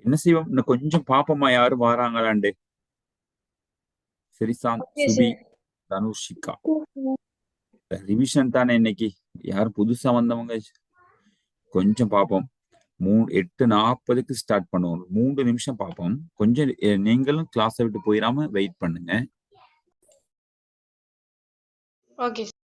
என்ன செய்வோம், இன்னும் கொஞ்சம் பாப்போமா யாரும் வாராங்களாண்டு. சரிசாந்த், ஓகே சுபி, சார். தனுஷிகா. ரிவிஷன் தானே இன்னைக்கு, யாரும் புதுசா வந்தவங்க கொஞ்சம் பார்ப்போம். 8:40க்கு ஸ்டார்ட் பண்ணுவோம். 3 நிமிஷம் பார்ப்போம். கொஞ்சம் நீங்களும் கிளாஸை விட்டு போயிடாம வெயிட் பண்ணுங்க. Okay sir.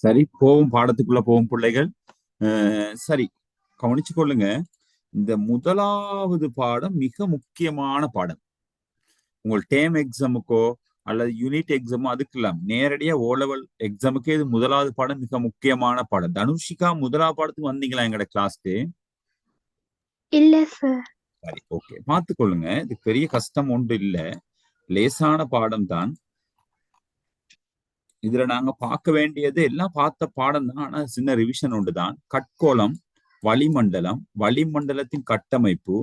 சரி, போவோம், பாடத்துக்குள்ள போவோம் பிள்ளைகள். சரி, கவனிச்சு கொள்ளுங்க. இந்த முதலாவது பாடம் மிக முக்கியமான பாடம். உங்கள் டேம் எக்ஸாமுக்கோ அல்லது யூனிட் எக்ஸாமோ அதுக்கு இல்லாம நேரடியா ஓ லெவல் எக்ஸாமுக்கே இது முதலாவது பாடம், மிக முக்கியமான பாடம். தனுஷிகா, முதலாவது பாடத்துக்கு வந்தீங்களா எங்கட கிளாஸ்க்கு? இல்ல சார். சரி, ஓகே, பார்த்துக்கொள்ளுங்க. இது பெரிய கஷ்டம் ஒன்று இல்ல, லேசான பாடம் தான். இதுல நாங்க பார்க்க வேண்டியது எல்லாம் பார்த்த பாடம் தான், ஆனா சின்ன ரிவிஷன் ஒன்று தான். கட்கோளம், வளிமண்டலம், வளிமண்டலத்தின் கட்டமைப்பு,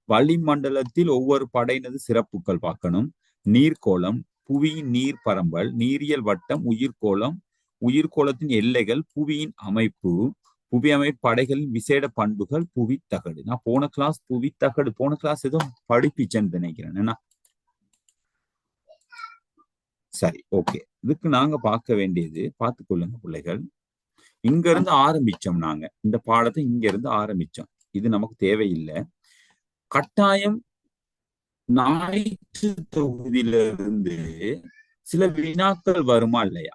வளிமண்டலத்தில் ஒவ்வொரு படையினது சிறப்புகள் பார்க்கணும். நீர்க்கோளம், புவியின் நீர் பரம்பல், நீரியல் வட்டம், உயிர்கோளம், உயிர்கோளத்தின் எல்லைகள், புவியின் அமைப்பு, புவி அமைப்பு படைகளின் விசேட பண்புகள், புவி தகடு. நான் போன கிளாஸ் புவி தகடு போன கிளாஸ் ஏதோ படிப்பிச்சேன்னு நினைக்கிறேன் என்ன. சரி, ஓகே. இதுக்கு நாங்க பார்க்க வேண்டியது, பார்த்துக்கொள்ளுங்க பிள்ளைகள். இங்க இருந்து ஆரம்பிச்சோம், நாங்க இந்த பாடத்தை இங்க இருந்து ஆரம்பிச்சோம். இது நமக்கு தேவையில்லை. கட்டாயம் ஞாயிற்று தொகுதியில இருந்து சில வினாக்கள் வருமா இல்லையா?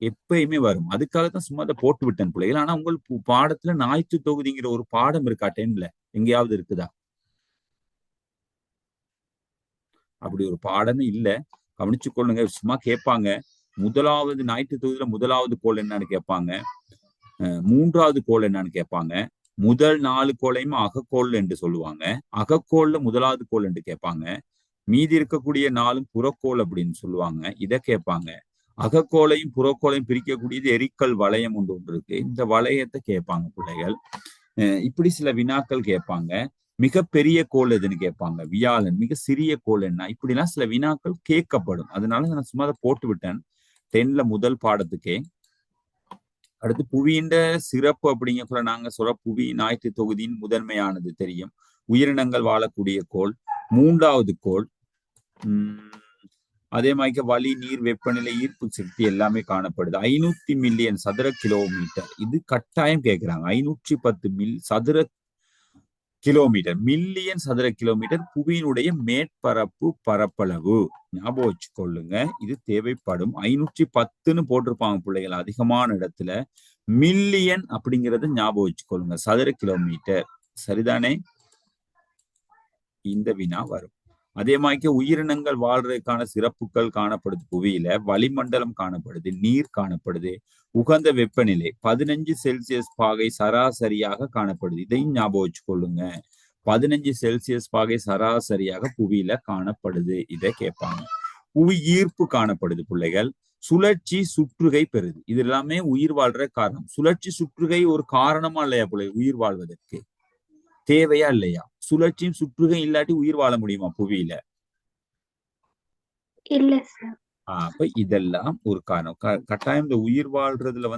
எப்பயுமே வரும். அதுக்காகத்தான் சும்மா அதை போட்டு விட்டேன் பிள்ளைகள். ஆனா உங்களுக்கு பாடத்துல ஞாயிற்று தொகுதிங்கிற ஒரு பாடம் இருக்கா டென்ல? எங்கேயாவது இருக்குதா? அப்படி ஒரு பாடமே இல்ல. கவனிச்சு கொள்ளுங்க. சும்மா கேட்பாங்க, முதலாவது ஞாயிற்று தொகுதியில முதலாவது கோள் என்னன்னு கேட்பாங்க. மூன்றாவது கோள் என்னன்னு கேட்பாங்க. முதல் 4 கோளையும் அகக்கோள் என்று சொல்லுவாங்க. அகக்கோள்ல முதலாவது கோள் என்று கேட்பாங்க. மீதி இருக்கக்கூடிய 4 புறக்கோள் அப்படின்னு சொல்லுவாங்க. இதை கேட்பாங்க. அகக்கோளையும் புறக்கோளையும் பிரிக்கக்கூடியது எரிக்கல் வளையம் ஒன்று இருக்கு. இந்த வளையத்தை கேட்பாங்க பிள்ளைகள். இப்படி சில வினாக்கள் கேட்பாங்க. மிகப்பெரிய கோள் எதுன்னு கேட்பாங்க. வியாழன். மிக சிறிய கோள் என்ன? இப்படிலாம் சில வினாக்கள் கேட்கப்படும். அதனால நான் சும்மா அதை போட்டு விட்டேன் 10ல முதல் பாடத்துக்கே. அடுத்து புவியின் சிறப்பு அப்படிங்கக்குள்ள நாங்க சொல்ற புவி ஞாயிற்று தொகுதியின் முதன்மையானது தெரியும். உயிரினங்கள் வாழக்கூடிய கோள். மூன்றாவது கோள். அதே மாதிரி வளி, நீர், வெப்பநிலை, ஈர்ப்பு சக்தி எல்லாமே காணப்படுது. 500 மில்லியன் சதுர கிலோமீட்டர். இது கட்டாயம் கேட்கிறாங்க. 510 சதுர கிலோமீட்டர், மில்லியன் சதுர கிலோமீட்டர் புவியினுடைய மேற்பரப்பு பரப்பளவு. ஞாபகம் வச்சுக்கொள்ளுங்க, இது தேவைப்படும். 510ன்னு போட்டிருப்பாங்க பிள்ளைகள் அதிகமான இடத்துல. மில்லியன் அப்படிங்கறது ஞாபகம் வச்சுக்கொள்ளுங்க. சதுர கிலோமீட்டர். சரிதானே? இந்த வினா வரும். அதே மாதிரி உயிரினங்கள் வாழ்றதுக்கான சிறப்புகள் காணப்படுது. புவியில வளிமண்டலம் காணப்படுது, நீர் காணப்படுது, உகந்த வெப்பநிலை 15 செல்சியஸ் பாகை சராசரியாக காணப்படுது. இதையும் ஞாபகம் வச்சுக்கொள்ளுங்க. 15 செல்சியஸ் பாகை சராசரியாக புவியில காணப்படுது. இதை கேட்பாங்க. புவி ஈர்ப்பு காணப்படுது பிள்ளைகள். சுழற்சி, சுற்றுகை பெறுது. இது எல்லாமே உயிர் வாழ்ற காரணம். சுழற்சி, சுற்றுகை ஒரு காரணமா இல்லையா பிள்ளைகள் உயிர் வாழ்வதற்கு? தேவையா இல்லையா? சுழற்சியும் சுற்றுகை இல்லாட்டி உயிர் வாழ முடியுமா புவியில? இல்ல சார். அப்ப இதெல்லாம் ஒரு காரணம். கட்டாயம் இந்த உயிர் வாழ்றதுல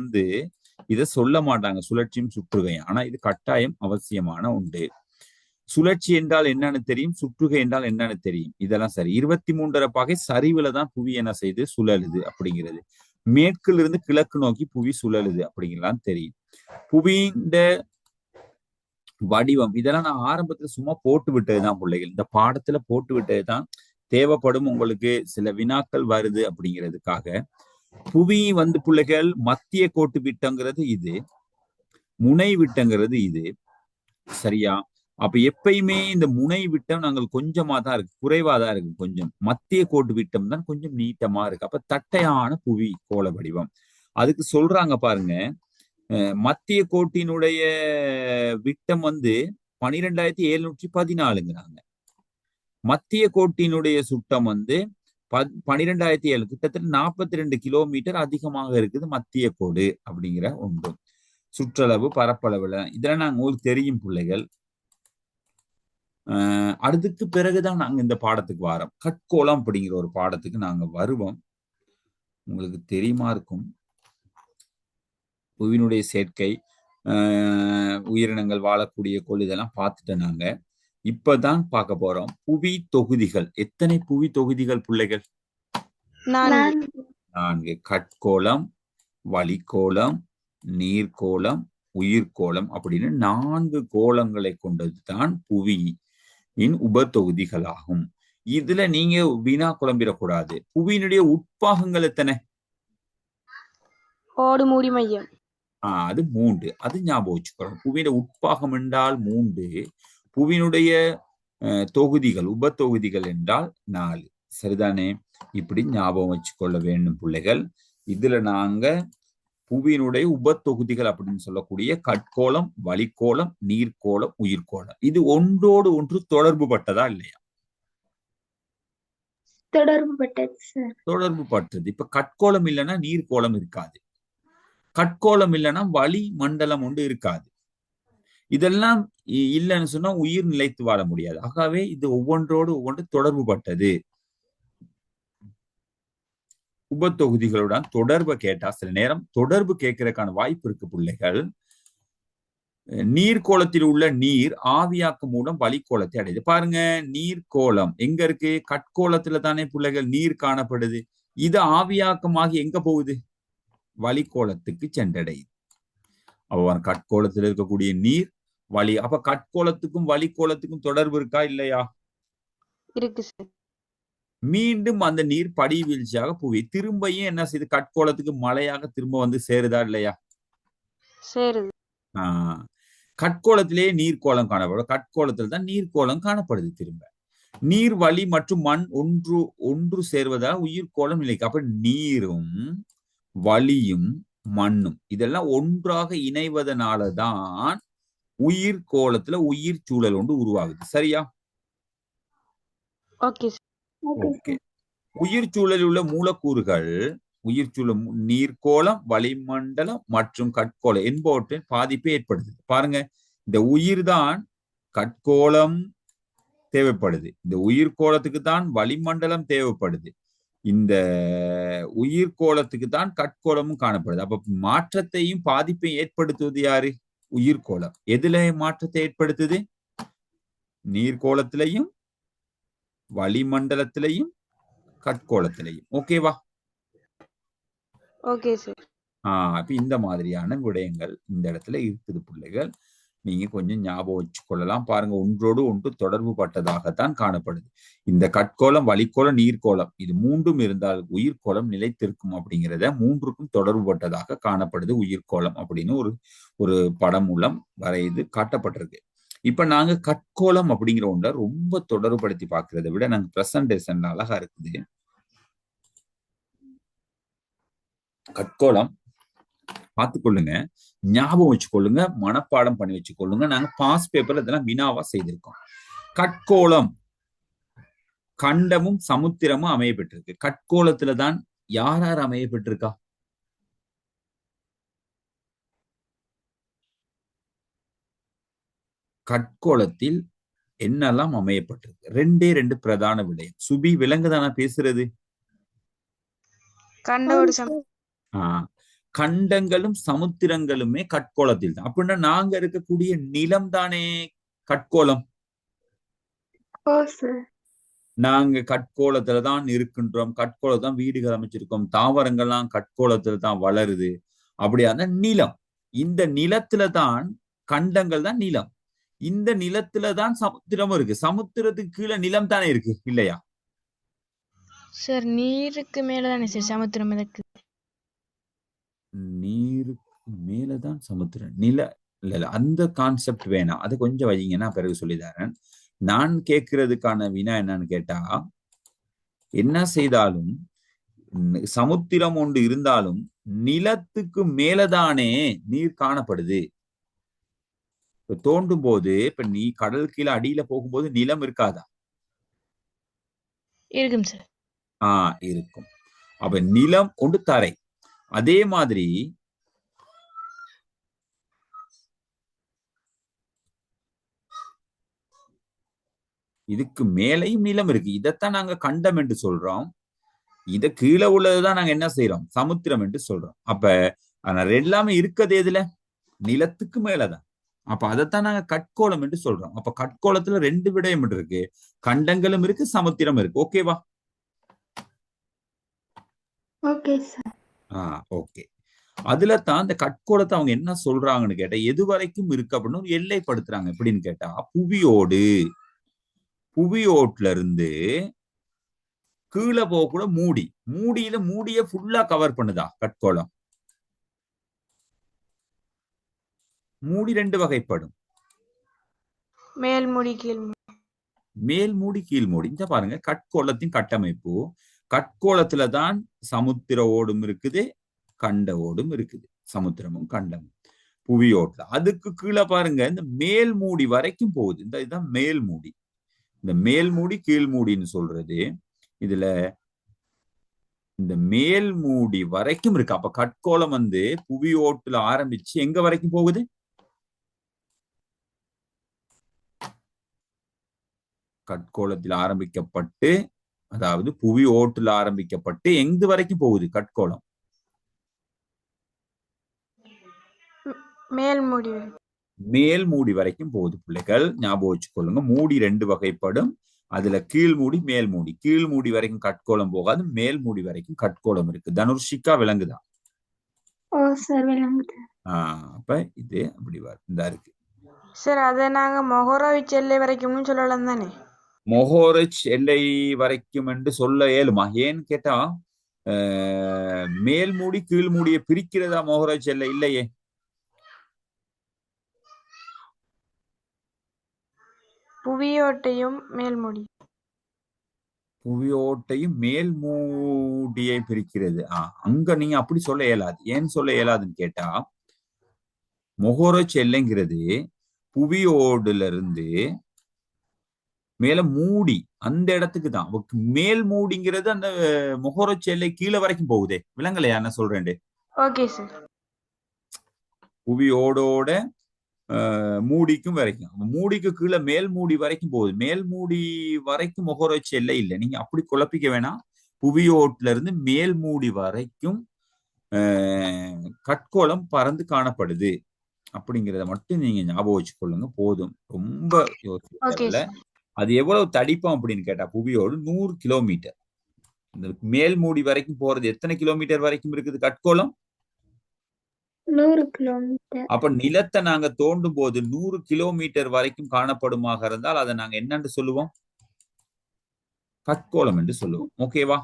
இத சொல்ல மாட்டாங்க, சுழற்சியும் சுற்றுகையும். ஆனா இது கட்டாயம் அவசியமான உண்டு. சுழற்சி என்றால் என்னன்னு தெரியும், சுற்றுகை என்றால் என்னன்னு தெரியும். இதெல்லாம் சரி. 23.5 பாகை சரிவுல தான் புவி என்ன செய்யுது, சுழலுது அப்படிங்கிறது. மேற்குல இருந்து கிழக்கு நோக்கி புவி சுழலுது அப்படிங்கலாம் தெரியும். புவியின் வடிவம் இதெல்லாம் நான் ஆரம்பத்துல சும்மா போட்டு விட்டதுதான் பிள்ளைகள். இந்த பாடத்துல போட்டு விட்டதுதான். தேவைப்படும் உங்களுக்கு சில வினாக்கள் வருது அப்படிங்கிறதுக்காக. புவி பிள்ளைகள் மத்திய கோட்டு விட்டங்கிறது இது, முனை விட்டங்கிறது இது. சரியா? அப்ப எப்பயுமே இந்த முனை விட்டம் நாங்கள் கொஞ்சமா தான் இருக்கு, குறைவா தான் இருக்கு. கொஞ்சம் மத்திய கோட்டு விட்டம் தான் கொஞ்சம் நீட்டமா இருக்கு. அப்ப தட்டையான புவி கோள வடிவம். அதுக்கு சொல்றாங்க பாருங்க, மத்திய கோட்டினுடைய விட்டம் 12,714ங்கிறாங்க. மத்திய கோட்டினுடைய சுட்டம் 12,007, கிட்டத்தட்ட 42 கிலோமீட்டர் அதிகமாக இருக்குது மத்திய கோடு அப்படிங்கிற ஒன்று. சுற்றளவு, பரப்பளவுல இதெல்லாம் நாங்க உங்களுக்கு தெரியும் பிள்ளைகள். அதுக்கு பிறகுதான் நாங்க இந்த பாடத்துக்கு வரோம். கட்கோளம் அப்படிங்கிற ஒரு பாடத்துக்கு நாங்க வருவோம். உங்களுக்கு தெரியுமா இருக்கும். புவியினுடைய சேர்க்கை, உயிரினங்கள் வாழக்கூடிய கோள் இதெல்லாம் பார்த்துட்டோம் நாங்க. இப்பதான் பார்க்க போறோம் புவி தொகுதிகள். எத்தனை புவி தொகுதிகள் பிள்ளைகள்? 4. கட்கோளம், வளிக்கோளம், நீர்கோளம், உயிர்கோளம் அப்படின்னு 4 கோளங்களை கொண்டதுதான் புவியின் உப தொகுதிகளாகும். இதுல நீங்க வீணா குழம்பிடக்கூடாது. புவியினுடைய உட்பாகங்கள் எத்தனை? ஓடு, மூடி, மையம். அது 3. அது ஞாபகம் வச்சுக்கணும். புவியினுடைய உட்பாகம் என்றால் 3. புவியினுடைய தொகுதிகள், உப தொகுதிகள் என்றால் 4. சரிதானே? இப்படி ஞாபகம் வச்சுக்கொள்ள வேண்டும் பிள்ளைகள். இதுல நாங்க புவியினுடைய உப தொகுதிகள் அப்படின்னு சொல்லக்கூடிய கட்கோளம், வளிக்கோளம், நீர்கோளம், உயிர்கோளம் இது ஒன்றோடு ஒன்று தொடர்பு பட்டதா இல்லையா? தொடர்பு பட்டது. இப்ப கட்கோளம் இல்லைன்னா நீர்கோளம் இருக்காது. கட்கோளம் இல்லைன்னா வளி மண்டலம் ஒன்று இருக்காது. இதெல்லாம் இல்லைன்னு சொன்னா உயிர் நிலைத்து வாழ முடியாது. ஆகவே இது ஒவ்வொன்றோடு ஒவ்வொன்று தொடர்பு பட்டது. உப தொகுதிகளுடன் தொடர்பை கேட்டா சில நேரம் தொடர்பு கேட்கறதுக்கான வாய்ப்பு இருக்கு பிள்ளைகள். நீர்கோளத்தில் உள்ள நீர் ஆவியாக்கம் மூலம் வளிக்கோளத்தை அடையுது. பாருங்க, நீர்கோளம் எங்க இருக்கு? கட்கோளத்துல தானே பிள்ளைகள் நீர் காணப்படுது. இது ஆவியாக்கமாகி எங்க போகுது? வளிக்கோளத்துக்கு சென்றடையுது. அப்ப கட்கோளத்தில் இருக்கக்கூடிய நீர் வளி. அப்ப கட்கோளத்துக்கும் வளிக்கோளத்துக்கும் தொடர்பு இருக்கா இல்லையா? இருக்கு சார். மீண்டும் அந்த நீர் படி வீழ்ச்சியாக புவி திரும்பியும் என்ன செய்யுது? கட்கோளத்துக்கு மழையாக திரும்ப சேருதா இல்லையா? சேருது. கட்கோளத்திலேயே நீர்கோளம் காணப்படும். கட்கோளத்தில் தான் நீர்கோளம் காணப்படுது. திரும்ப நீர், வளி மற்றும் மண் ஒன்று சேர்வதால் உயிர்கோளம் நிலைக்கு. அப்ப நீரும் வளியும் மண்ணும் இதெல்லாம் ஒன்றாக இணைவதனாலதான் உயிர் கோலத்துல உயிர் சூழல் ஒன்று உருவாகுது. சரியா? Okay sir. ஓகே. உயிர் சூழலில் உள்ள மூலக்கூறுகள் உயிர் சூழல் நீர்க்கோளம், வளிமண்டலம் மற்றும் கட்கோளம் என்பவற்றின் பாதிப்பை ஏற்படுத்துது. பாருங்க, இந்த உயிர் தான் கட்கோளம் தேவைப்படுது, இந்த உயிர் கோளத்துக்கு தான் வளிமண்டலம் தேவைப்படுது, இந்த உயிர் கோளத்துக்கு தான் கட்கோளமும் காணப்படுது. அப்ப மாற்றத்தையும் பாதிப்பையும் ஏற்படுத்துவது யாரு? உயிர்கோளம். எதுல மாற்றத்தை ஏற்படுத்துது? நீர்கோளத்திலையும் வளிமண்டலத்திலையும் கட்கோளத்திலையும். ஓகேவா? Okay sir. அப்ப இந்த மாதிரியான விடயங்கள் இந்த இடத்துல இருக்குது பிள்ளைகள். நீங்க கொஞ்சம் ஞாபகம் வச்சுக்கொள்ளலாம். பாருங்க, ஒன்றோடு ஒன்று தொடர்பு பட்டதாகத்தான் காணப்படுது. இந்த கட்கோளம், வளிக்கோளம், நீர்க்கோளம் இது மூன்றும் இருந்தால் உயிர்கோளம் நிலைத்திருக்கும் அப்படிங்கிறத மூன்றுக்கும் தொடர்பு பட்டதாக காணப்படுது உயிர்கோளம் அப்படின்னு ஒரு படம் மூலம் வரைந்து காட்டப்பட்டிருக்கு. இப்ப நாங்க கட்கோளம் அப்படிங்கிற ஒன்றை ரொம்ப தொடர்புபடுத்தி பார்க்கறதை விட நாங்க பிரசன்டேஷன் அழகா இருக்குது. கட்கோளம் பார்த்துக்கொள்ளுங்க, ஞாபகம் வச்சுக்கொள்ளுங்க, மனப்பாடம் பண்ணி வச்சுக்கொள்ளுங்க. நாங்க பாஸ் பேப்பர்ல இதெல்லாம் வினாவா செய்திருக்கோம். கட்கோளம் கண்டமும் சமுத்திரமும் அமைய பெற்றிருக்கு. கட்கோளத்துலதான் யார் யார் அமைய பெற்றிருக்கா? கட்கோளத்தில் என்னெல்லாம் அமையப்பட்டிருக்கு? ரெண்டே ரெண்டு பிரதான விடயம். சுபி விலங்குதானா பேசுறது? கண்டோடு கண்டங்களும் சமுத்திரங்களுமே கட்கோளத்தில் தான். அப்படின்னா நாங்க இருக்கக்கூடிய நிலம் தானே கட்கோளம். நாங்க கட்கோளத்துலதான் இருக்கின்றோம், கட்கோளத்தான் வீடுகள் அமைச்சிருக்கோம், தாவரங்கள்லாம் கட்கோளத்துல தான் வளருது. அப்படியான நிலம், இந்த நிலத்துலதான் கண்டங்கள் தான் நிலம், இந்த நிலத்துலதான் சமுத்திரமும் இருக்கு. சமுத்திரத்துக்கு கீழே நிலம் தானே இருக்கு, இல்லையா சார்? நீருக்கு மேலதானே சார் சமுத்திரம் இருக்கு. நீருக்கு மேலதான் சமுத்திரம். நில இல்ல அந்த கான்செப்ட் வேணாம், அது கொஞ்சம் வைங்கன்னா பிறகு சொல்லித்தரேன். நான் கேட்கறதுக்கான வினா என்னன்னு கேட்டா, என்ன செய்தாலும் சமுத்திரம் ஒன்று இருந்தாலும் நிலத்துக்கு மேலதானே நீர் காணப்படுது. இப்ப தோண்டும் போது, இப்ப நீ கடல் கீழே அடியில போகும்போது நிலம் இருக்காதா? இருக்கும் சார். இருக்கும். அப்ப நிலம் ஒன்று தரை. அதே மாதிரி இதுக்கு மேலையும் நிலம் இருக்கு. இதைத்தான் நாங்க கண்டம் என்று சொல்றோம். இத கீழே உள்ளதுதான் நாங்க என்ன செய்யறோம்? சமுத்திரம் என்று சொல்றோம். அப்ப எல்லாமே இருக்கிறது எதுல? நிலத்துக்கு மேலதான். அப்ப அதைத்தான் நாங்க கட்கோளம் என்று சொல்றோம். அப்ப கட்கோளத்துல ரெண்டு விடயம் இருக்கு, கண்டங்களும் இருக்கு, சமுத்திரம் இருக்கு. ஓகேவா? Okay sir. ஓகே. அதுல தான் இந்த கட்கோளத்தை அவங்க என்ன சொல்றாங்கன்னு கேட்டா, எது வரைக்கும் இருக்கு அப்படின்னு ஒரு எல்லைப்படுத்துறாங்க. எப்படின்னு கேட்டா, புவியோட்டுல இருந்து கீழே போக கூட மூடிய ஃபுல்லா கவர் பண்ணுதா கட்கோளம்? மூடி ரெண்டு வகைப்படும், மேல் மூடி கீழ் மூடி. மேல் மூடி கீழ் மூடி. இந்த பாருங்க, கட்கோளத்தின் கட்டமைப்பு, கட்கோளத்துலதான் சமுத்திர ஓடும் இருக்குது, கண்ட ஓடும் இருக்குது. சமுத்திரமும் கண்டமும் புவியோட்டுல. அதுக்கு கீழே பாருங்க, இந்த மேல் மூடி வரைக்கும் போகுது. இதுதான் மேல் மூடி. இந்த மேல் மூடி கீழ் மூடின்னு சொல்றது, இதுல இந்த மேல் மூடி வரைக்கும் இருக்கு. அப்ப கட்கோளம் புவியோட்டுல ஆரம்பிச்சு எங்க வரைக்கும் போகுது? கட்கோளத்தில் ஆரம்பிக்கப்பட்டு, அதாவது புவி ஓட்டுல ஆரம்பிக்கப்பட்டு எங்கு வரைக்கும் போகுது கட்கோளம்? மேல் மூடி வரைக்கும் போகுது. பிள்ளைகள் ஞாபகம் வச்சுக்கொள்ளுங்க, மூடி ரெண்டு வகைப்படும். அதுல கீழ் மூடி மேல் மூடி. கீழ் மூடி வரைக்கும் கட்கோளம் போகாது, மேல் மூடி வரைக்கும் கட்கோளம் இருக்கு. தனுர்ஷிகா விளங்குதா? அப்ப இது அப்படி இந்த இருக்கு சார். அத நாங்க மொஹோரோவிச் எல்லை வரைக்கும் சொல்லலாம் தானே? மொஹோரிச் எல்லை வரைக்கும் என்று சொல்ல இயலுமா? ஏன்னு கேட்டா, மேல் மூடி கீழ் மூடியை பிரிக்கிறதா மொஹோரிச் எல்லை? இல்லையே. புவியோட்டையும் மேல் மூடி. புவியோட்டையும் மேல் மூடியை பிரிக்கிறது. அங்க நீங்க அப்படி சொல்ல இயலாது. ஏன் சொல்ல இயலாதுன்னு கேட்டா, மொஹோரோச் எல்லைங்கிறது புவியோடுல இருந்து மேல மூடி அந்த இடத்துக்கு தான். மேல் மூடிங்கிறது அந்த மொஹோரோச் எல்லை கீழே வரைக்கும் போகுதே. விலங்கலையா என்ன சொல்றேன்? Okay sir. புவியோடோட மூடிக்கும் வரைக்கும், மூடிக்கு கீழே மேல் மூடி வரைக்கும் போகுது. மேல் மூடி வரைக்கும் மொஹோரோச் எல்லை இல்லை. நீங்க அப்படி குழப்பிக்க வேணாம். புவியோட்டுல இருந்து மேல் மூடி வரைக்கும் கட்கோளம் பறந்து காணப்படுது அப்படிங்கிறத மட்டும் நீங்க ஞாபகம் வச்சுக்கொள்ளுங்க போதும். ரொம்ப யோசிக்கல. அது எவ்வளவு தடிப்பம் அப்படின்னு கேட்டா, புவியோடு 100 கிலோமீட்டர். இந்த மேல் மூடி வரைக்கும் போறது எத்தனை கிலோமீட்டர் வரைக்கும் இருக்குது கட்கோளம்? 100 கிலோமீட்டர். அப்ப நிலத்தை நாங்க தோண்டும் போது 100 கிலோமீட்டர் வரைக்கும் காணப்படுமாக இருந்தால் அதை நாங்க என்னன்னு சொல்லுவோம்? கட்கோளம் என்று சொல்லுவோம். ஓகேவா?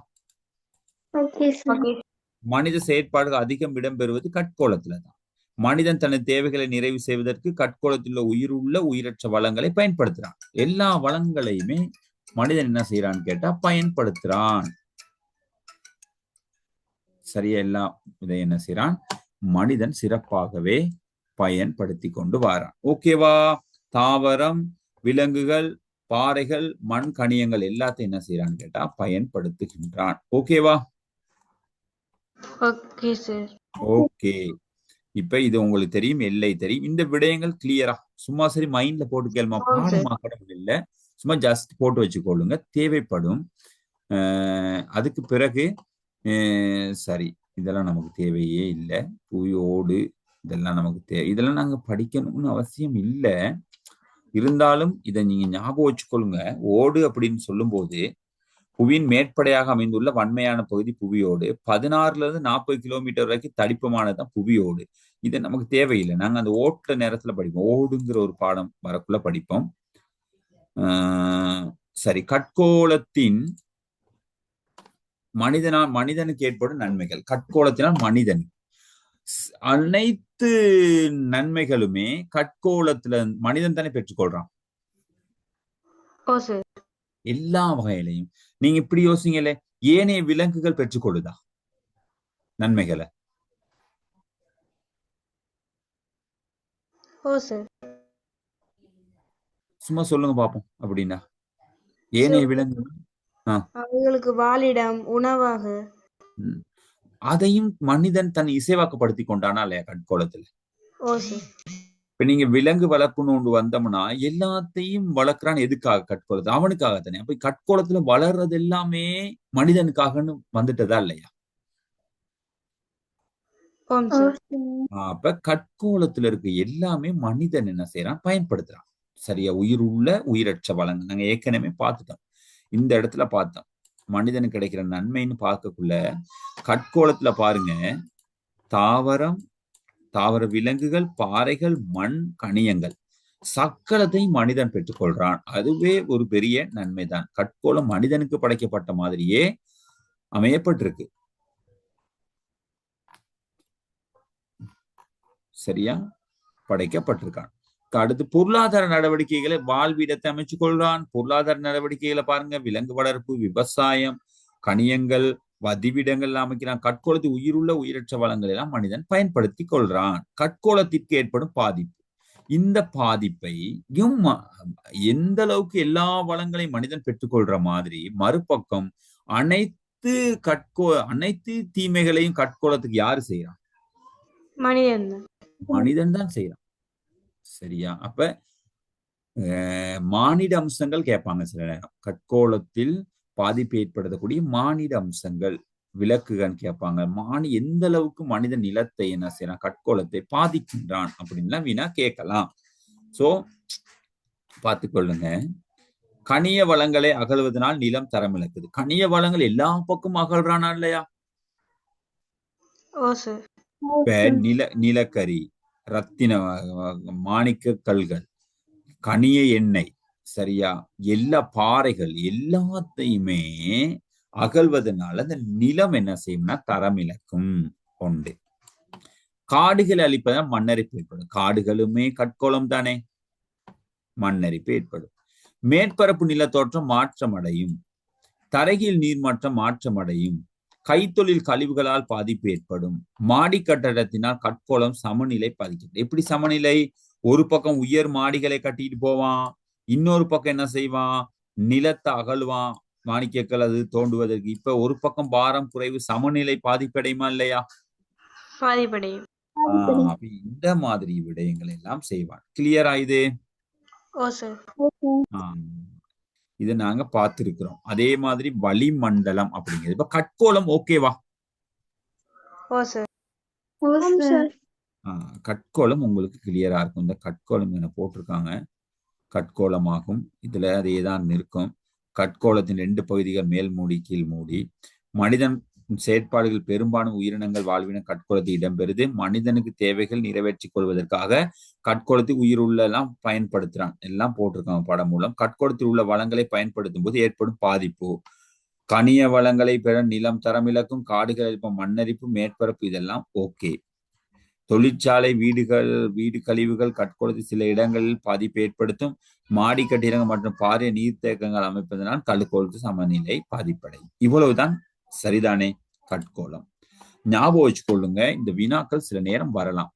மனித செயற்பாடுகள் அதிகம் இடம்பெறுவது கட்கோளத்துலதான். மனிதன் தனது தேவைகளை நிறைவு செய்வதற்கு கட்கோளத்தில் உயிருள்ள உயிரற்ற வளங்களை பயன்படுத்துறான். எல்லா வளங்களையுமே மனிதன் என்ன செய்யறான்னு கேட்டா பயன்படுத்துறான். சரியா? எல்லாம் இதை என்ன செய்யறான்? மனிதன் சிறப்பாகவே பயன்படுத்தி கொண்டு வாரான். ஓகேவா? தாவரம், விலங்குகள், பாறைகள், மண், கனியங்கள் எல்லாத்தையும் என்ன செய்யறான்னு கேட்டா பயன்படுத்துகின்றான். ஓகேவா? Okay sir. ஓகே. இப்ப இது உங்களுக்கு தெரியும், எல்லை தெரியும். இந்த விடயங்கள் கிளியரா சும்மா சரி மைண்ட்ல போட்டு கேள்மா, பாடமாக்கணும் இல்ல, சும்மா ஜஸ்ட் போட்டு வச்சுக்கொள்ளுங்க. தேவைப்படும். அதுக்கு பிறகு சரி, இதெல்லாம் நமக்கு தேவையே இல்லை. புவியோடு இதெல்லாம் நமக்கு இதெல்லாம் நாங்க படிக்கணும்னு அவசியம் இல்லை. இருந்தாலும் இதை நீங்க ஞாபகம் வச்சுக்கொள்ளுங்க. ஓடு அப்படின்னு சொல்லும் போது புவியின் மேற்படையாக அமைந்துள்ள வன்மையான பகுதி புவியோடு 16 இருந்து 40 கிலோமீட்டர் வரைக்கும் தடிப்பமானதான் புவியோடு. இது நமக்கு தேவையில்லை. நாங்க அந்த ஓட்ட நேரத்துல படிப்போம். ஓடுங்கிற ஒரு பாடம் வரக்குள்ள படிப்போம். சரி, கட்கோளத்தின் மனிதனுக்கு ஏற்படும் நன்மைகள். கட்கோளத்தினால் மனிதன் அனைத்து நன்மைகளுமே கட்கோளத்துல மனிதன் தானே பெற்றுக்கொள்றான். எல்லா வகையிலையும். நீங்க இப்படி யோசிங்களே, ஏனைய விலங்குகள் பெற்றுக்கொள்ளுதா நன்மைகளை? சும்மா சொல்லுங்க பாப்போம். அப்படின்னா ஏனைய விலங்குகள் அவங்களுக்கு வாழிடம், உணவாக அதையும் மனிதன் தன் இசைவாக்கப்படுத்தி கொண்டானா இல்லையா கட்கோளத்துல? இப்ப நீங்க விலங்கு வளர்ப்புன்னு ஒன்று வந்தோம்னா எல்லாத்தையும் வளர்க்குறான். எதுக்காக? கட்கோளத்தை அவனுக்காக தானே. அப்ப கட்கோளத்துல வளர்றது எல்லாமே மனிதனுக்காகன்னு வந்துட்டதா இல்லையா? அப்ப கட்கோளத்துல இருக்க எல்லாமே மனிதன் என்ன செய்யறான்? பயன்படுத்துறான். சரியா? உயிர் உள்ள உயிரற்ற வளங்கள் நாங்க ஏற்கனவே பார்த்துட்டோம். இந்த இடத்துல பார்த்தோம் மனிதனுக்கு கிடைக்கிற நன்மைன்னு பார்க்கக்குள்ள கட்கோளத்துல பாருங்க, தாவர விலங்குகள், பாறைகள், மண், கனியங்கள் சக்கரத்தையும் மனிதன் பெற்றுக்கொள்றான். அதுவே ஒரு பெரிய நன்மைதான். கட்கோளம் மனிதனுக்கு படைக்கப்பட்ட மாதிரியே அமையப்பட்டிருக்கு. சரியா? படைக்கப்பட்டிருக்கான். அடுத்து பொருளாதார நடவடிக்கைகளை, வாழ்விடத்தை அமைச்சு கொள்றான். பொருளாதார நடவடிக்கைகளை பாருங்க, விலங்கு வளர்ப்பு, விவசாயம், கனியங்கள், வதிவிடங்கள் அமைக்கிறான். கட்கோளத்தில் உயிருள்ள உயிரற்ற வளங்கள் எல்லாம் மனிதன் பயன்படுத்தி கொள்றான். கட்கோளத்திற்கு ஏற்படும் பாதிப்பு, இந்த பாதிப்பையும் எந்த அளவுக்கு எல்லா வளங்களையும் மனிதன் பெற்றுக்கொள்ற மாதிரி மறுபக்கம் அனைத்து தீமைகளையும் கட்கோளத்துக்கு யாரு செய்யறான்? மனிதன் தான் செய்யறான். சரியா? அப்ப மானிட அம்சங்கள் கேட்பாங்க சில நேரம். கட்கோளத்தில் பாதிப்பு ஏற்படுத்தக்கூடிய மானிட அம்சங்கள் விளக்குகன்னு கேட்பாங்க. எந்த அளவுக்கு மனித நிலத்தை என்ன செய்யறான்? கட்கோளத்தை பாதிக்கின்றான் அப்படின்லாம் வீணா கேட்கலாம். சோ பார்த்துக்கொள்ளுங்க. கனிய வளங்களை அகழ்வதனால் நிலம் தரமிழக்குது. கனிய வளங்கள் எல்லா பக்கமும் அகழ்றானா இல்லையா? நிலக்கரி, ரத்தின மாணிக்க கல்கள், கனிய எண்ணெய், சரியா, எல்லா பாறைகள் எல்லாத்தையுமே அகழ்வதனால அந்த நிலம் என்ன செய்யும்னா தரமிழக்கும். உண்டு. காடுகளை அழிப்பதால் மண்ணரிப்பு ஏற்படும். காடுகளுமே கட்கோளம் தானே. மண்ணரிப்பு ஏற்படும். மேற்பரப்பு நிலத்தோற்றம் மாற்றம் அடையும். தரையில் நீர்மட்டம் மாற்றமடையும், கைத்தொழில் கழிவுகளால் பாதிப்பு ஏற்படும், மாடி கட்டடத்தினால் கட்கோளம் சமநிலை பாதிக்கிறது. எப்படி சமநிலை? ஒரு பக்கம் உயர் மாடிகளை கட்டிட்டு போவான், இன்னொரு பக்கம் என்ன செய்வான், நிலத்தை அகழ்வான் மாணிக்கக்கல் அது தோண்டுவதற்கு. இப்ப ஒரு பக்கம் பாரம் குறைவு, சமநிலை பாதிப்படையுமா இல்லையா? பாதிப்படையும். அப்ப இந்த மாதிரி விடயங்களை எல்லாம் செய்வான். கிளியரா இது? ஓ சார். இது நாங்க பார்த்திருக்கிறோம். அதே மாதிரி வளிமண்டலம் அப்படிங்கிறது. இப்ப கட்கோளம் ஓகேவா? ஓ சார். கட்கோளம் உங்களுக்கு கிளியரா இருக்கும். இந்த கட்கோளம் என போட்டிருக்காங்க, கட்கோளமாகும். இதுல அதேதான் இருக்கும். கட்கோளத்தின் 2 பகுதிகள், மேல் மூடி கீழ் மூடி. மனிதன் செயற்பாடுகள் பெரும்பாலும் உயிரினங்கள் வாழ்வின கட்கோளத்தில் இடம்பெறுது. மனிதனுக்கு தேவைகள் நிறைவேற்றிக் கொள்வதற்காக கட்கோளத்தில் உயிருள்ள எல்லாம் பயன்படுத்துறான், எல்லாம் போட்டிருக்காங்க படம் மூலம். கட்கோளத்தில் உள்ள வளங்களை பயன்படுத்தும் போது ஏற்படும் பாதிப்பு, கனிய வளங்களை பெற நிலம் தரமிழக்கும், காடுகள் அழிப்பு, மண்ணரிப்பு, மேற்பரப்பு, இதெல்லாம் ஓகே. தொழிற்சாலை, வீடு கழிவுகள் கட்கோளத்தில் சில இடங்களில் பாதிப்பு ஏற்படுத்தும். மாடி கட்டிடங்கள் மற்றும் பாரிய நீர்த்தேக்கங்கள் அமைப்பதனால் கட்கோளத்து சமநிலை பாதிப்படையும். இவ்வளவுதான். சரிதானே? கட்கோளம் ஞாபகம் வச்சுக்கொள்ளுங்க. இந்த வினாக்கள் சில நேரம் வரலாம்.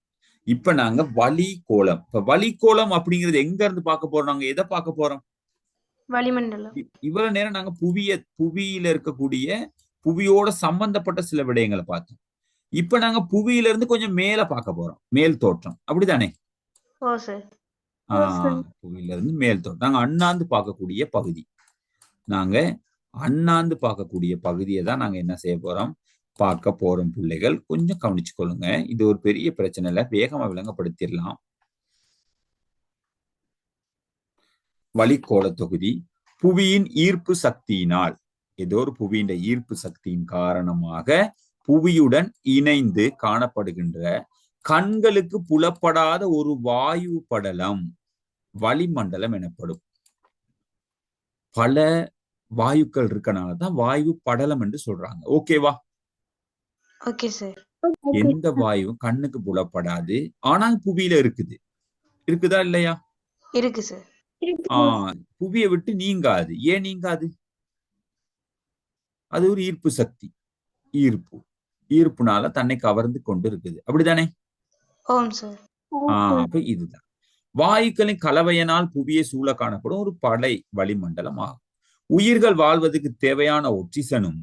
இப்ப நாங்க வளிகோளம். இப்ப வளிகோளம் அப்படிங்கிறது எங்க இருந்து பார்க்க போறோம்? நாங்க எதை பார்க்க போறோம்? வளிமண்டலம். இவ்வளவு நேரம் நாங்க புவியில இருக்கக்கூடிய புவியோட சம்பந்தப்பட்ட சில விடயங்களை பார்த்தோம். இப்ப நாங்க புவியில இருந்து கொஞ்சம் மேல பார்க்க போறோம், மேல் தோற்றம். அப்படித்தானே? ஓ சார். புவியில இருந்து மேல் தோற்றம். நாங்க அண்ணாந்து பார்க்கக்கூடிய பகுதி, பகுதியை தான் நாங்க என்ன செய்ய போறோம், பார்க்க போறோம். பிள்ளைகள் கொஞ்சம் கவனிச்சு கொள்ளுங்க. இது ஒரு பெரிய பிரச்சனை இல்ல, வேகமா விளங்கப்படுத்திடலாம். வளிகோள தொகுதி. புவியின் ஈர்ப்பு சக்தியினால், ஏதோ ஒரு புவியின் ஈர்ப்பு சக்தியின் காரணமாக புவியுடன் இணைந்து காணப்படுகின்ற கண்களுக்கு புலப்படாத ஒரு வாயு படலம் வளிமண்டலம் எனப்படும். பல வாயுக்கள் இருக்கனாலதான் வாயு படலம் என்று சொல்றாங்க. ஓகேவா? Okay sir. எந்த வாயுவும் கண்ணுக்கு புலப்படாது, ஆனா புவியில இருக்குது. இருக்குதா இல்லையா? இருக்கு சார். புவியை விட்டு நீங்காது. ஏன் நீங்காது? அது ஒரு ஈர்ப்பு சக்தி. ஈர்ப்புனால தன்னை கவர்ந்து கொண்டு இருக்குது. அப்படித்தானே? ஓம் சார். அப்ப இதுதான் வாயுக்களின் கலவையினால் புவியை சூழ காணப்படும் ஒரு படை வளிமண்டலம் ஆகும். உயிர்கள் வாழ்வதற்கு தேவையான ஆக்சிஜனும்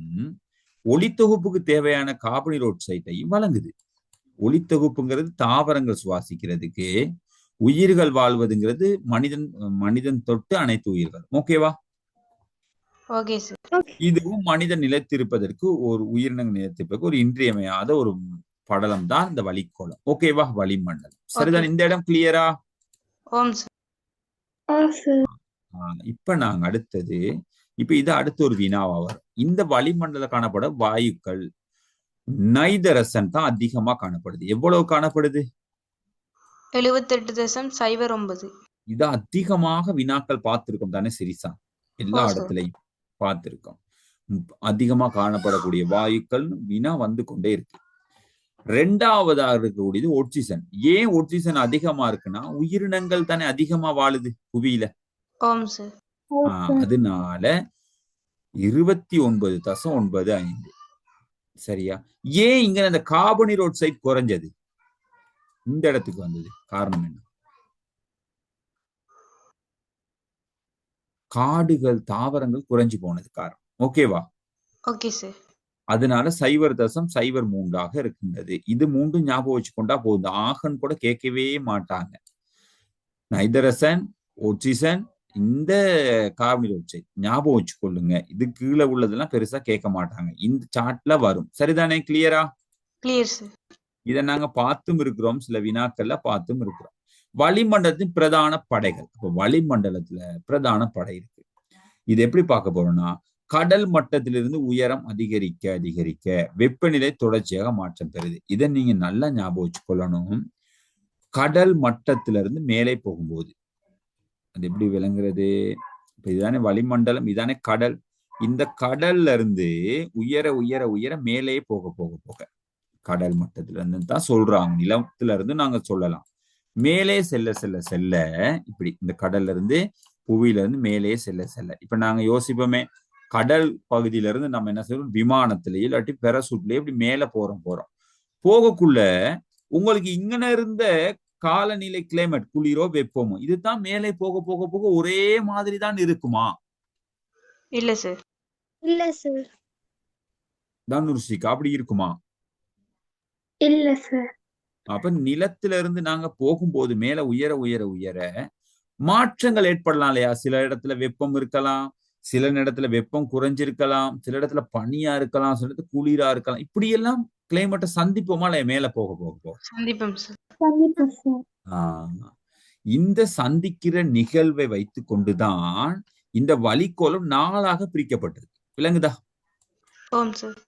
ஒளித்தொகுப்புக்கு தேவையான கார்பன் டை ஆக்சைடையும் வழங்குது. ஒளித்தொகுப்புங்கிறது தாவரங்கள் சுவாசிக்கிறதுக்கு, உயிர்கள் வாழ்வதுங்கிறது மனிதன் தொட்டு அனைத்து உயிர்கள். ஓகேவா? Okay sir. இதுவும் மனிதன் நிலைத்திருப்பதற்கு, ஒரு உயிரினங்கள் நிலைத்திருப்பதற்கு ஒரு இன்றியமையாத ஒரு படலம் தான் இந்த வளிகோளம். ஓகேவா? வளிமண்டலம். சரிதான். இந்த இடம் கிளியரா? ஓம் சார். இப்ப நாங்க அடுத்தது, இது அடுத்த ஒரு வினாவா வரும். இந்த வளிமண்டல காணப்பட வாயுக்கள் நைதரசன் தான் அதிகமா காணப்படுது. எவ்வளவு காணப்படுது? 78.09. இது அதிகமாக வினாக்கள் பார்த்திருக்கோம் தானே சிரிசா? எல்லா இடத்துலையும் பார்த்திருக்கோம். அதிகமா காணப்படக்கூடிய வாயுக்கள் வினா வந்து கொண்டே இருக்கு. 2வதாக இருக்கக்கூடியது ஆக்சிஜன். ஏன் ஆக்சிஜன் அதிகமா இருக்குன்னா, உயிரினங்கள் தானே அதிகமா வாழுது புவியில. அதனால 29.95. சரியா? ஏன் இங்க அந்த கார்பன் டை ஆக்சைடு குறைஞ்சது, இந்த இடத்துக்கு வந்தது? காரணம் என்ன? காடுகள், தாவரங்கள் குறைஞ்சு போனது காரணம். ஓகேவா? Okay sir. அதனால 0.03 இருக்கின்றது. இது 3 ஞாபகம் வச்சுக்கொண்டா போதும். ஆகன் கூட கேட்கவே மாட்டாங்க. நைதரசன், ஆக்சிஜன், இந்த கார்பன் டை ஆக்சைடு ஞாபகம் வச்சுக்கொள்ளுங்க. இது கீழே உள்ளதெல்லாம் பெருசா கேட்க மாட்டாங்க. இந்த சார்ட்ல வரும். சரிதானே? கிளியரா? Clear sir. இதை நாங்க பார்த்தும் இருக்கிறோம், சில வினாக்கள்ல பார்த்தும் இருக்கிறோம். வளிமண்டலத்தின் பிரதான படைகள். அப்ப வளிமண்டலத்துல பிரதான படை இருக்கு. இது எப்படி பார்க்க போறோம்னா, கடல் மட்டத்திலிருந்து உயரம் அதிகரிக்க வெப்பநிலை தொடர்ச்சியாக மாற்றம் பெறுது. இதை நீங்க நல்லா ஞாபகம் வச்சுக்கொள்ளணும். கடல் மட்டத்திலிருந்து மேலே போகும்போது அது எப்படி விளங்குறது? இப்ப இதுதானே வளிமண்டலம், இதுதானே கடல். இந்த கடல்ல இருந்து உயர மேலே போக கடல் மட்டத்துல இருந்து தான் சொல்றாங்க. நிலத்துல இருந்து நாங்க சொல்லலாம். மேலே செல்ல இப்படி இந்த கடல்ல இருந்து புவியில இருந்து மேலே செல்ல இப்ப நாங்க யோசிப்போமே, கடல் பகுதியில இருந்து நம்ம என்ன செய்யறோம், விமானத்திலேயே இல்லாட்டி பெரசூட்லயே இப்படி மேல போறோம் போகக்குள்ள உங்களுக்கு இங்கன இருந்த காலநிலை கிளைமேட் குளிரோ வெப்பமோ இதுதான் மேலே போக போக போக ஒரே மாதிரி தான் இருக்குமா? இல்ல சார். இல்ல சார். தனுஷிகா அப்படி இருக்குமா? இல்ல சார். அப்ப நிலத்தில இருந்து நாங்க போகும்போது மேல உயர உயர உயர மாற்றங்கள் ஏற்படலாம் இல்லையா? சில இடத்துல வெப்பம் இருக்கலாம், சில இடத்துல வெப்பம் குறைஞ்சிருக்கலாம், சில இடத்துல பனியா இருக்கலாம், சில இடத்துல குளிரா இருக்கலாம். இப்படி எல்லாம் கிளைமேட்டை சந்திப்போமா இல்லையா மேல போக போக போக? சந்திப்போம் சார். கண்டிப்பா சார். ஆஹ் இந்த சந்திக்கிற நிகழ்வை வைத்து கொண்டுதான் இந்த வளிக்கோளம் 4ஆக பிரிக்கப்பட்டிருக்கு. விளங்குதா? ஓம் சார்.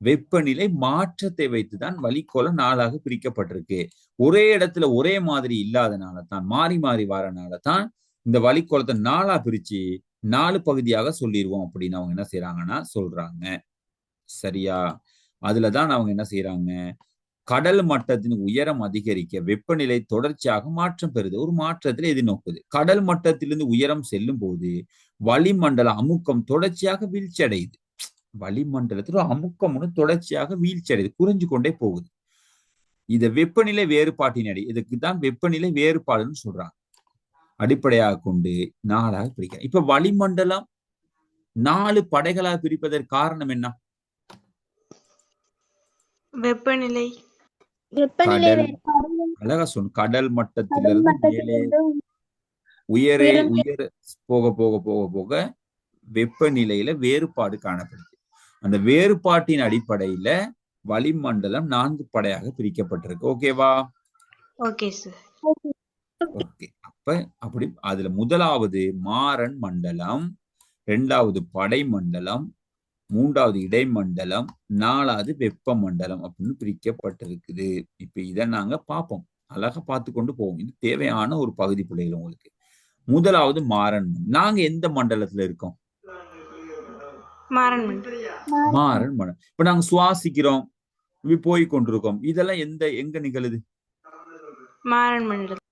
வெப்பநிலை மாற்றத்தை வைத்துதான் வளிக்கோளம் 4ஆக பிரிக்கப்பட்டிருக்கு. ஒரே இடத்துல ஒரே மாதிரி இல்லாதனால தான், மாறி மாறி வரனால தான் இந்த வளிக்கோளத்தை 4ஆ பிரிச்சு 4 பகுதியாக சொல்லிடுவோம் அப்படின்னு அவங்க என்ன செய்யறாங்கன்னா சொல்றாங்க. சரியா? அதுலதான் அவங்க என்ன செய்யறாங்க, கடல் மட்டத்தின் உயரம் அதிகரிக்க வெப்பநிலை தொடர்ச்சியாக மாற்றம் பெறுது, ஒரு மாற்றத்தில் எதிர்நோக்குது. கடல் மட்டத்திலிருந்து உயரம் செல்லும் போது வளிமண்டல அமுக்கம் தொடர்ச்சியாக வீழ்ச்சி அடையுது. வளிமண்டலத்தில் அமுக்கம் தொடர்ச்சியாக வீழ்ச்சி அடையுது, குறைஞ்சு கொண்டே போகுது. இத வெப்பநிலை வேறுபாட்டின் அடி, இதுக்குதான் வெப்பநிலை வேறுபாடுன்னு சொல்றாங்க. அடிப்படையாக கொண்டு 4ஆக பிரிக்கிறேன். இப்ப வளிமண்டலம் 4 படைகளாக பிரிப்பதற்கு காரணம் என்ன? வெப்பநிலை. அழகா சொன்ன. கடல் மட்டத்திலிருந்து மேலே உயர போக போக போக போக வெப்பநிலையில வேறுபாடு காணப்படுது. அந்த வேறுபாட்டின் அடிப்படையில வளிமண்டலம் 4 படையாக பிரிக்கப்பட்டிருக்கு. ஓகேவா? Okay sir. ஓகே. அப்ப அப்படி அதுல முதலாவது மாறன் மண்டலம், 2வது படை மண்டலம், 3வது இடைமண்டலம், 4வது வெப்ப மண்டலம் அப்படின்னு பிரிக்கப்பட்டிருக்குது. இப்ப இதை நாங்க பார்ப்போம், அழகா பார்த்து கொண்டு போவோம். இது தேவையான ஒரு பகுதி பிள்ளைகள் உங்களுக்கு. முதலாவது மாறன். நாங்க எந்த மண்டலத்துல இருக்கோம்? மாறன் மண்டலம். மாறன் மண்டலம். இப்ப நாங்க சுவாசிக்கிறோம், போய் கொண்டிருக்கோம், இதெல்லாம் எங்க நிகழுது? மாறன் மண்டலம்.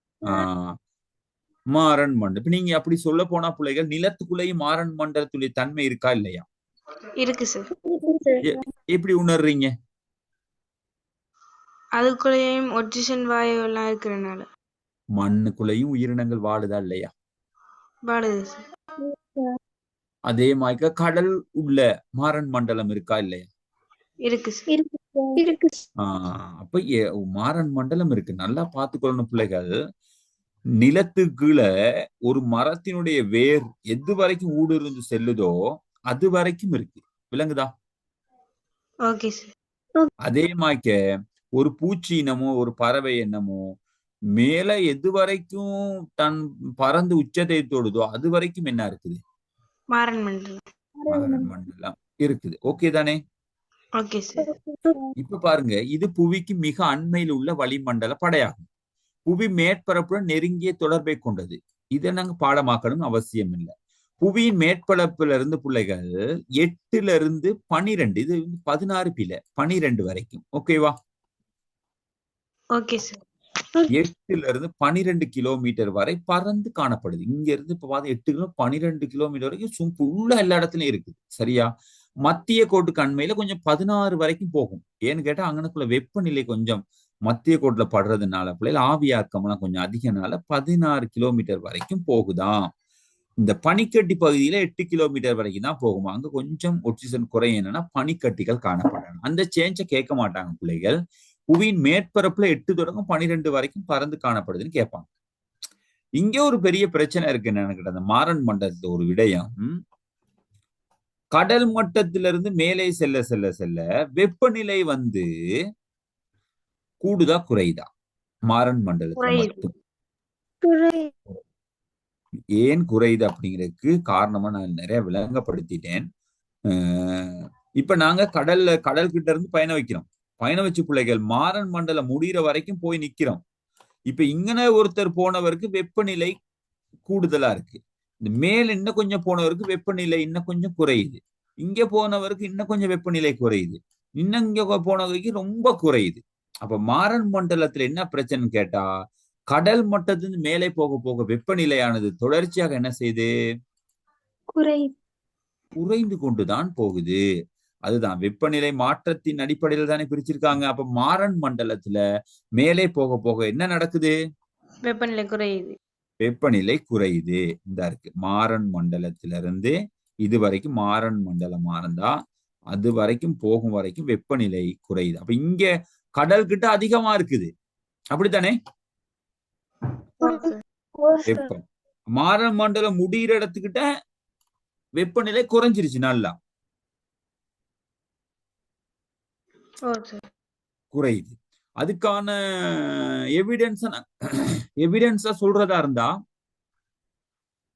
மாறன் மண்டலம். இப்ப நீங்க அப்படி சொல்ல போனா பிள்ளைகள், நிலத்துக்குள்ளேயும் மாறன் மண்டலத்துடைய தன்மை இருக்கா இல்லையா? இருக்கு சார். எப்படி உணர்றீங்க? அதுக்குள்ளேயும் ஆக்சிஜன் வாயு எல்லாம் இருக்கிறனால. மண்ணுக்குள்ளேயும் உயிரினங்கள் வாழுதா இல்லையா? வாழுது சார். அதே மாதிரி கடல் உள்ள மாறன் மண்டலம் இருக்கா இல்லையா? இருக்கு சார். அப்ப மாறன் மண்டலம் இருக்கு. நல்லா பார்த்துக்கொள்ளணும் பிள்ளைகள். நிலத்துக்குள்ள ஒரு மரத்தினுடைய வேர் எது வரைக்கும் ஊடுருந்து செல்லுதோ அது வரைக்கும் இருக்கு. விளங்குதா? Okay sir. அதே மாதிரி ஒரு பூச்சி இனமோ ஒரு பறவை இனமோ மேல எது வரைக்கும் தன் பறந்து உச்சத்தை தொடுதோ அது வரைக்கும் என்ன இருக்குது? மாறன் மண்டலம். மாறன் மண்டலம் இருக்குது. ஓகே தானே? Okay sir. இப்ப பாருங்க, இது புவிக்கு மிக அண்மையில் உள்ள வளிமண்டல படையாகும். புவி மேற்பரப்புடன் நெருங்கிய தொடர்பை கொண்டது. இதை நாங்க பாடமாக்கணும் அவசியம் இல்லை. புவியின் மேற்பரப்புல இருந்து பிள்ளைகள் 8ல இருந்து 12, இது 16 பிள்ளை 12 வரைக்கும். ஓகேவா? Okay sir. 8ல இருந்து 12 கிலோமீட்டர் வரை பறந்து காணப்படுது. இங்க இருந்து இப்ப 8 கிலோ 12 கிலோமீட்டர் வரைக்கும் ஃபுல்லா எல்லா இடத்துலயும் இருக்குது. சரியா? மத்திய கோட்டுக்கு அண்மையில கொஞ்சம் 16 வரைக்கும் போகும். ஏன்னு கேட்டா அங்கனக்குள்ள வெப்பநிலை கொஞ்சம் மத்திய கோட்டுல படுறதுனால பிள்ளைகள் ஆவியாக்கம் எல்லாம் கொஞ்சம் அதிகனால 16 கிலோமீட்டர் வரைக்கும் போகுதாம். இந்த பனிக்கட்டி பகுதியில 8 கிலோமீட்டர் வரைக்கும் தான் போகுமா. அங்க கொஞ்சம் ஆக்சிஜன் குறையும். என்னன்னா பனிக்கட்டிகள் காணப்படணும். அந்த சேஞ்சை கேட்க மாட்டாங்க பிள்ளைகள். புவியின் மேற்பரப்புல 8 தொடக்கம் 12 வரைக்கும் பறந்து காணப்படுதுன்னு கேட்பாங்க. இங்க ஒரு பெரிய பிரச்சனை இருக்கு என்னன்னு, அந்த மாறன் மண்டலத்துல ஒரு விடயம், கடல் மட்டத்திலிருந்து மேலே செல்ல செல்ல செல்ல வெப்பநிலை கூடுதா குறையுதா? மாறன் மண்டலத்துல மட்டும். ஏன் குறையுது அப்படிங்கிறதுக்கு காரணமா நான் நிறைய விளங்கப்படுத்திட்டேன். இப்ப நாங்க கடல் கிட்ட இருந்து பயணம் வைக்கிறோம். பயணம் வச்சு பிள்ளைகள் மாறன் மண்டலம் முடிகிற வரைக்கும் போய் நிக்கிறோம். இப்ப இங்கன ஒருத்தர் போனவருக்கு வெப்பநிலை கூடுதலா இருக்கு. இந்த மேல இன்னும் கொஞ்சம் போனவருக்கு வெப்பநிலை இன்னும் கொஞ்சம் குறையுது. இங்க போனவருக்கு இன்னும் கொஞ்சம் வெப்பநிலை குறையுது. இன்னும் இங்க போனவருக்கு ரொம்ப குறையுது. அப்ப மாறன் மண்டலத்துல என்ன பிரச்சனைன்னு கேட்டா, கடல் மட்டத்திலிருந்து மேலே போக போக வெப்பநிலையானது தொடர்ச்சியாக என்ன செய்யுது? குறைந்து கொண்டுதான் போகுது. அதுதான் வெப்பநிலை மாற்றத்தின் அடிப்படையில் தானே பிரிச்சிருக்காங்க. அப்ப மாறன் மண்டலத்துல மேலே போக போக என்ன நடக்குது? வெப்பநிலை குறையுது. வெப்பநிலை குறையுது. இந்த இருக்கு மாறன் மண்டலத்திலிருந்து இது வரைக்கும் மாறன் மண்டலமா இருந்தா அது வரைக்கும் போகும் வரைக்கும் வெப்பநிலை குறையுது. அப்ப இங்க கடல் கிட்ட அதிகமா இருக்குது, அப்படித்தானே? வெப்பம் மாறன் மண்டலம் முடிகிற இடத்துக்கிட்ட வெப்பநிலை குறைஞ்சிருச்சு, நல்லா குறையுது. அதுக்கான எவிடன்ஸா சொல்றதா இருந்தா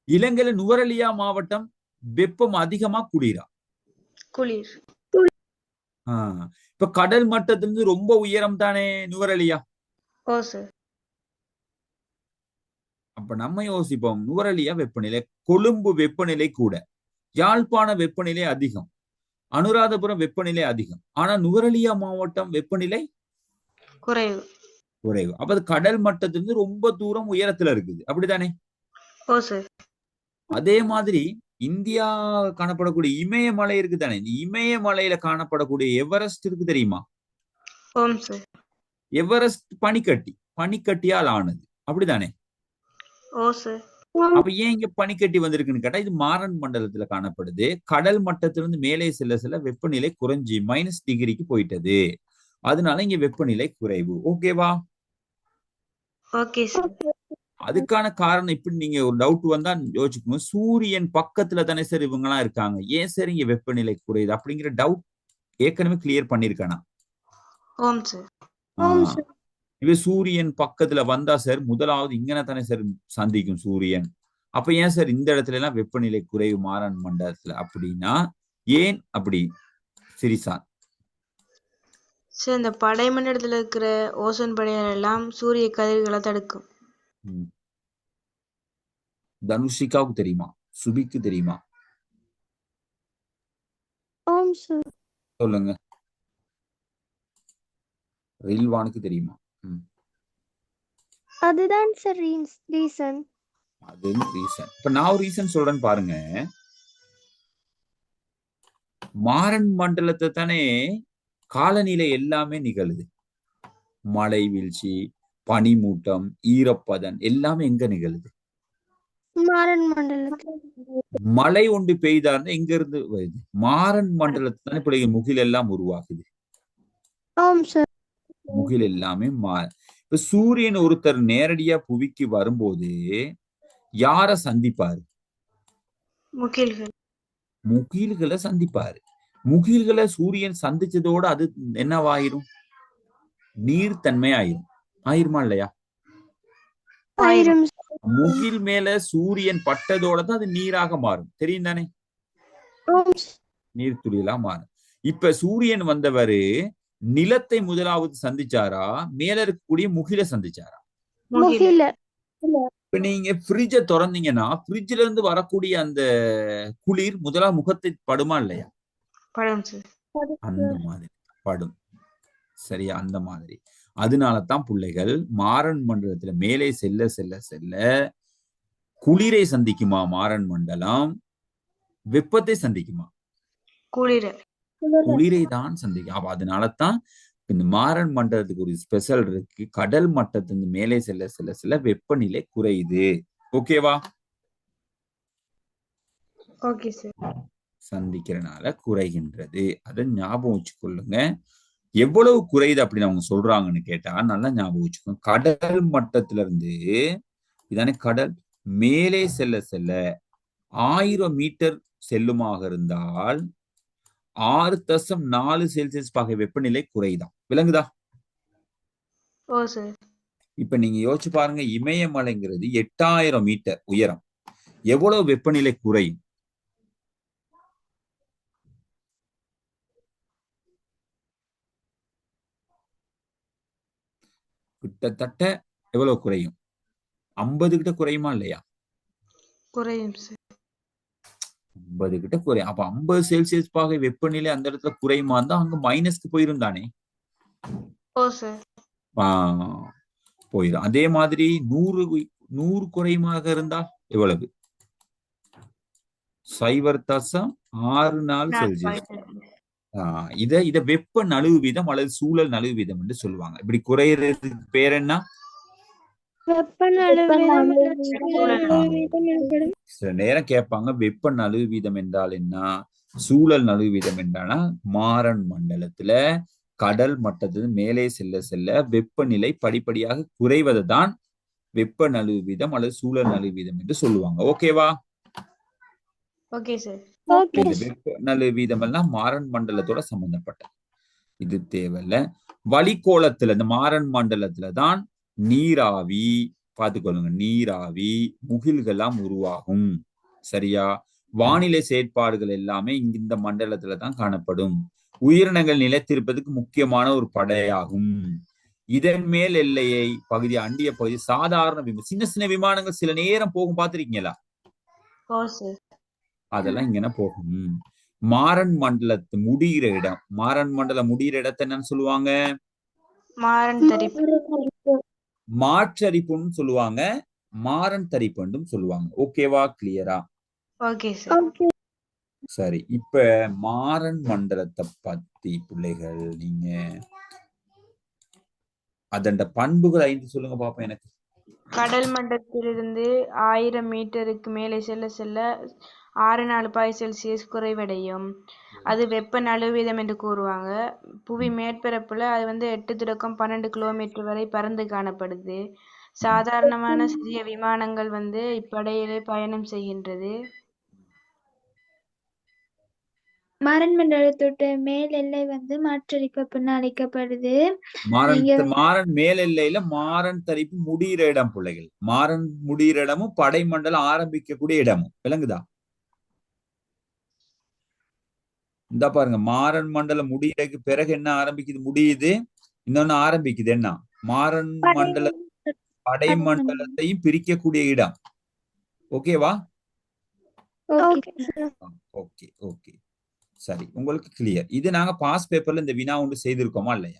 இலங்கையில நுவரெலியா மாவட்டம் வெப்பம் அதிகமா குளிரா? குளிர். இப்ப கடல் மட்டத்திலிருந்து ரொம்ப உயரம் தானே நுவரெலியா? அப்ப நம்ம யோசிப்போம், நுவரெலியா வெப்பநிலை, கொழும்பு வெப்பநிலை கூட, யாழ்ப்பாண வெப்பநிலை அதிகம், அனுராதபுரம் வெப்பநிலை அதிகம், ஆனா நுவரெலியா மாவட்டம் வெப்பநிலை குறைவு. குறைவு. அப்ப அது கடல் மட்டத்திலிருந்து ரொம்ப தூரம் உயரத்துல இருக்குது, அப்படித்தானே? அதே மாதிரி இந்தியா காணப்படக்கூடிய இமயமலை இருக்கு தானே, இந்த இமயமலையில காணப்படக்கூடிய எவரெஸ்ட் இருக்கு தெரியுமா? எவரெஸ்ட் பனிக்கட்டியால் ஆனது, அப்படித்தானே? அப்ப ஏன் இங்க பனிக்கட்டி வந்திருக்குன்னு கேட்டா, இது மாறன் மண்டலத்துல காணப்படுது. கடல் மட்டத்திலிருந்து மேலே செல்ல வெப்பநிலை குறைஞ்சி -டிகிரிக்கு போயிட்டது. அதனால இங்க வெப்பநிலை குறைவு. ஓகேவா? அதுக்கான காரணம் இப்படி நீங்க ஒரு டவுட் வந்தா யோசிச்சுக்கோங்க. சூரியன் பக்கத்துல தானே சார் இவங்க எல்லாம் இருக்காங்க, ஏன் சார் இங்க வெப்பநிலை குறையுது அப்படிங்கிற டவுட் ஏற்கனவே கிளியர் பண்ணிருக்கானா? இவ சூரியன் பக்கத்துல வந்தா சார் முதலாவது இங்கன தானே சார் சந்திக்கும் சூரியன். அப்ப ஏன் சார் இந்த இடத்துல எல்லாம் வெப்பநிலை குறைவு மாறன் மண்டலத்துல அப்படின்னா ஏன் அப்படி சிரிசான்? இந்த படைமண்டலத்துல இருக்கிற ஓசோன் படைகள் எல்லாம் சூரிய கதிர்களை தடுக்கும். தனுஷிகாவுக்கு தெரியுமா? சுபிக்கு தெரியுமா? சொல்லுங்க. ரில்வானுக்கு தெரியுமா? அதுதான் சார் ரீசன். அது ரீசன். இப்ப நான் ஒரு ரீசன் சொல்றேன்னு பாருங்க. மாறன் மண்டலத்தை தானே காலநிலை எல்லாமே நிகழுது. மழை வீழ்ச்சி, பனிமூட்டம், ஈரப்பதன் எல்லாமே எங்க நிகழுது? மாறன் மண்டலத்துல. மழை ஒன்று பெய்தாருன்னா எங்க இருந்து வருது? மாறன் மண்டலத்தை தானே பிள்ளைங்க முகில் எல்லாம் உருவாக்குது. முகில் எல்லாமே இப்ப சூரியன் ஒருத்தர் நேரடியா புவிக்கு வரும்போது யார சந்திப்பாரு? முகில்களை சந்திப்பாரு. முகில்களை சூரியன் சந்திச்சதோட அது என்னவாயிரும்? நீர்த்தன்மை ஆயிருமா இல்லையா? முகில் மேல சூரியன் பட்டதோட தான் அது நீராக மாறும், தெரியும் தானே? நீர் துளியெல்லாம் மாறும். இப்ப சூரியன் வந்தவரு நிலத்தை முதலாவது சந்திச்சாரா, மேல இருக்கக்கூடிய முகில சந்திச்சாரா? இப்ப நீங்க ஃப்ரிட்ஜ திறந்தீங்கன்னா ஃப்ரிட்ஜ்ல இருந்து வரக்கூடிய அந்த குளிர் முதலாம் முகத்தை படுமா இல்லையா? அந்த மாதிரி படும். சரியா? அந்த மாதிரி. அதனாலதான் பிள்ளைகள் மாறன் மண்டலத்துல மேலே செல்ல செல்ல செல்ல குளிரை சந்திக்குமா மாறன் மண்டலம், வெப்பத்தை சந்திக்குமா? குளிரை தான் சந்திக்கும். அதனாலதான் இந்த மாறன் மண்டலத்துக்கு ஒரு ஸ்பெஷல் இருக்கு. கடல் மட்டத்திலிருந்து மேலே செல்ல செல்ல செல்ல வெப்பநிலை குறையுது. ஓகேவா? சந்திக்கிறனால குறைகின்றது. அதை ஞாபகம் வச்சுக்கொள்ளுங்க. எவ்வளவு குறையுது அப்படின்னு அவங்க சொல்றாங்கன்னு கேட்டா நல்லா ஞாபகம் வச்சுக்கோங்க. கடல் மட்டத்தில இருந்து இதானே கடல் மேலே செல்ல செல்ல 1000 மீட்டர் செல்லுமாக இருந்தால் 6.4 செல்சியஸ் பாகை வெப்பநிலை குறையுதான். விளங்குதா? இப்ப நீங்க யோசிச்சு பாருங்க, இமயமலைங்கிறது 8000 மீட்டர் உயரம், எவ்வளவு வெப்பநிலை குறையும்? கிட்டத்தட்ட எவ்வளவு குறையும்? 50 கிட்ட குறையுமா இல்லையா? குறையும். 50 கிட்ட குறையும். அப்ப 50 செல்சியஸ் பாகை வெப்பநிலை அந்த இடத்துல குறையுமா இருந்தா அங்க மைனஸ்க்கு போயிருந்தானே. போயிடும். அதே மாதிரி 100 குறையுமாக இருந்தா எவ்வளவு? -0.64 செல்சியஸ். இத வெப்ப நழுவு வீதம் அல்லது சூழல் நழுவு வீதம் என்று சொல்லுவாங்க. இப்படி குறையறதுக்கு பேர் என்ன? வெப்ப நழுவு வீதம் அல்லது சூழல் நழுவு வீதம் எனப்படும். சில நேரம் கேட்பாங்க வெப்ப நழுவு வீதம் என்றால் என்ன, சூழல் நழுவு வீதம் என்றானா மாறன் மண்டலத்துல கடல் மட்டத்தில் மேலே செல்ல செல்ல வெப்பநிலை படிப்படியாக குறைவதை தான் வெப்ப நழுவு வீதம் அல்லது சூழல் நழுவு வீதம் என்று சொல்லுவாங்க. ஓகேவா? Okay sir. ஓகே இந்த வெப்ப நழுவு வீதம் எல்லாம் மாறன் மண்டலத்தோட சம்பந்தப்பட்டது. இது தேவையில்ல. வளிக்கோளத்துல இந்த மாறன் மண்டலத்துல தான் நீராவி, பார்த்துக்கொள்ளுங்க, நீராவி முகில்கள்லாம் உருவாகும். சரியா? வானிலை செயற்பாடுகள் எல்லாமே இந்த மண்டலத்துல தான் காணப்படும். உயிரினங்கள் நிலைத்திருப்பதற்கு முக்கியமான ஒரு படையாகும். இதன் மேல் எல்லையை பகுதி அண்டிய பகுதி சாதாரண விமானம், சின்ன சின்ன விமானங்கள் சில நேரம் போகும், பார்த்திருக்கீங்களா? ஓ சார். அதெல்லாம் இங்கன்னா போகும். மாறன் மண்டலத்து முடிகிற இடம், மாறன் மண்டலம் முடிகிற இடத்தை என்னன்னு சொல்லுவாங்க? மாறன் தரிப்பு. மாற்றரிப்புன்னு சொல்லுவாங்க, மாறன் தரிப்புன்னு சொல்லுவாங்க. ஓகேவா? கிளியரா? Okay sir. சரி, இப்ப மாறன் மண்டலத்தை பத்தி பிள்ளைகள் நீங்க அதன் பண்புகள் 5 சொல்லுங்க பாப்போம் எனக்கு. கடல் மட்டத்திலிருந்து 1000 மீட்டருக்கு மேலே செல்ல செல்ல 6.4 குறைவடையும். அது வெப்ப நழுவு வீதம் என்று கூறுவாங்க. புவி மேற்பரப்புல அது 8 தொடக்கம் 12 கிலோமீட்டர் வரை பறந்து காணப்படுது. சாதாரணமான சிறிய விமானங்கள் இப்படையிலே பயணம் செய்கின்றது. மாறன் மண்டலத்தோட மேல் எல்லை மாற்றரிப்பு அழைக்கப்படுது. மாறன் மேல் எல்லையில மாறன் தரிப்பு முடிகிற இடம் பிள்ளைகள். மாறன் முடிகிற இடமும் படை மண்டலம் ஆரம்பிக்கக்கூடிய இடமும் விளங்குதா? இந்த பாருங்க, மாறன் மண்டலம் முடிகிறதுக்கு பிறகு என்ன ஆரம்பிக்குது? முடியுது. இன்னொன்னு ஆரம்பிக்குது என்ன? மாறன் மண்டல படை மண்டலத்தையும் பிரிக்கக்கூடிய இடம். ஓகேவா? ஓகே ஓகே சரி, உங்களுக்கு கிளியர். இது நாங்க பாஸ் பேப்பர்ல இந்த வினா ஒன்று செய்திருக்கோமா இல்லையா?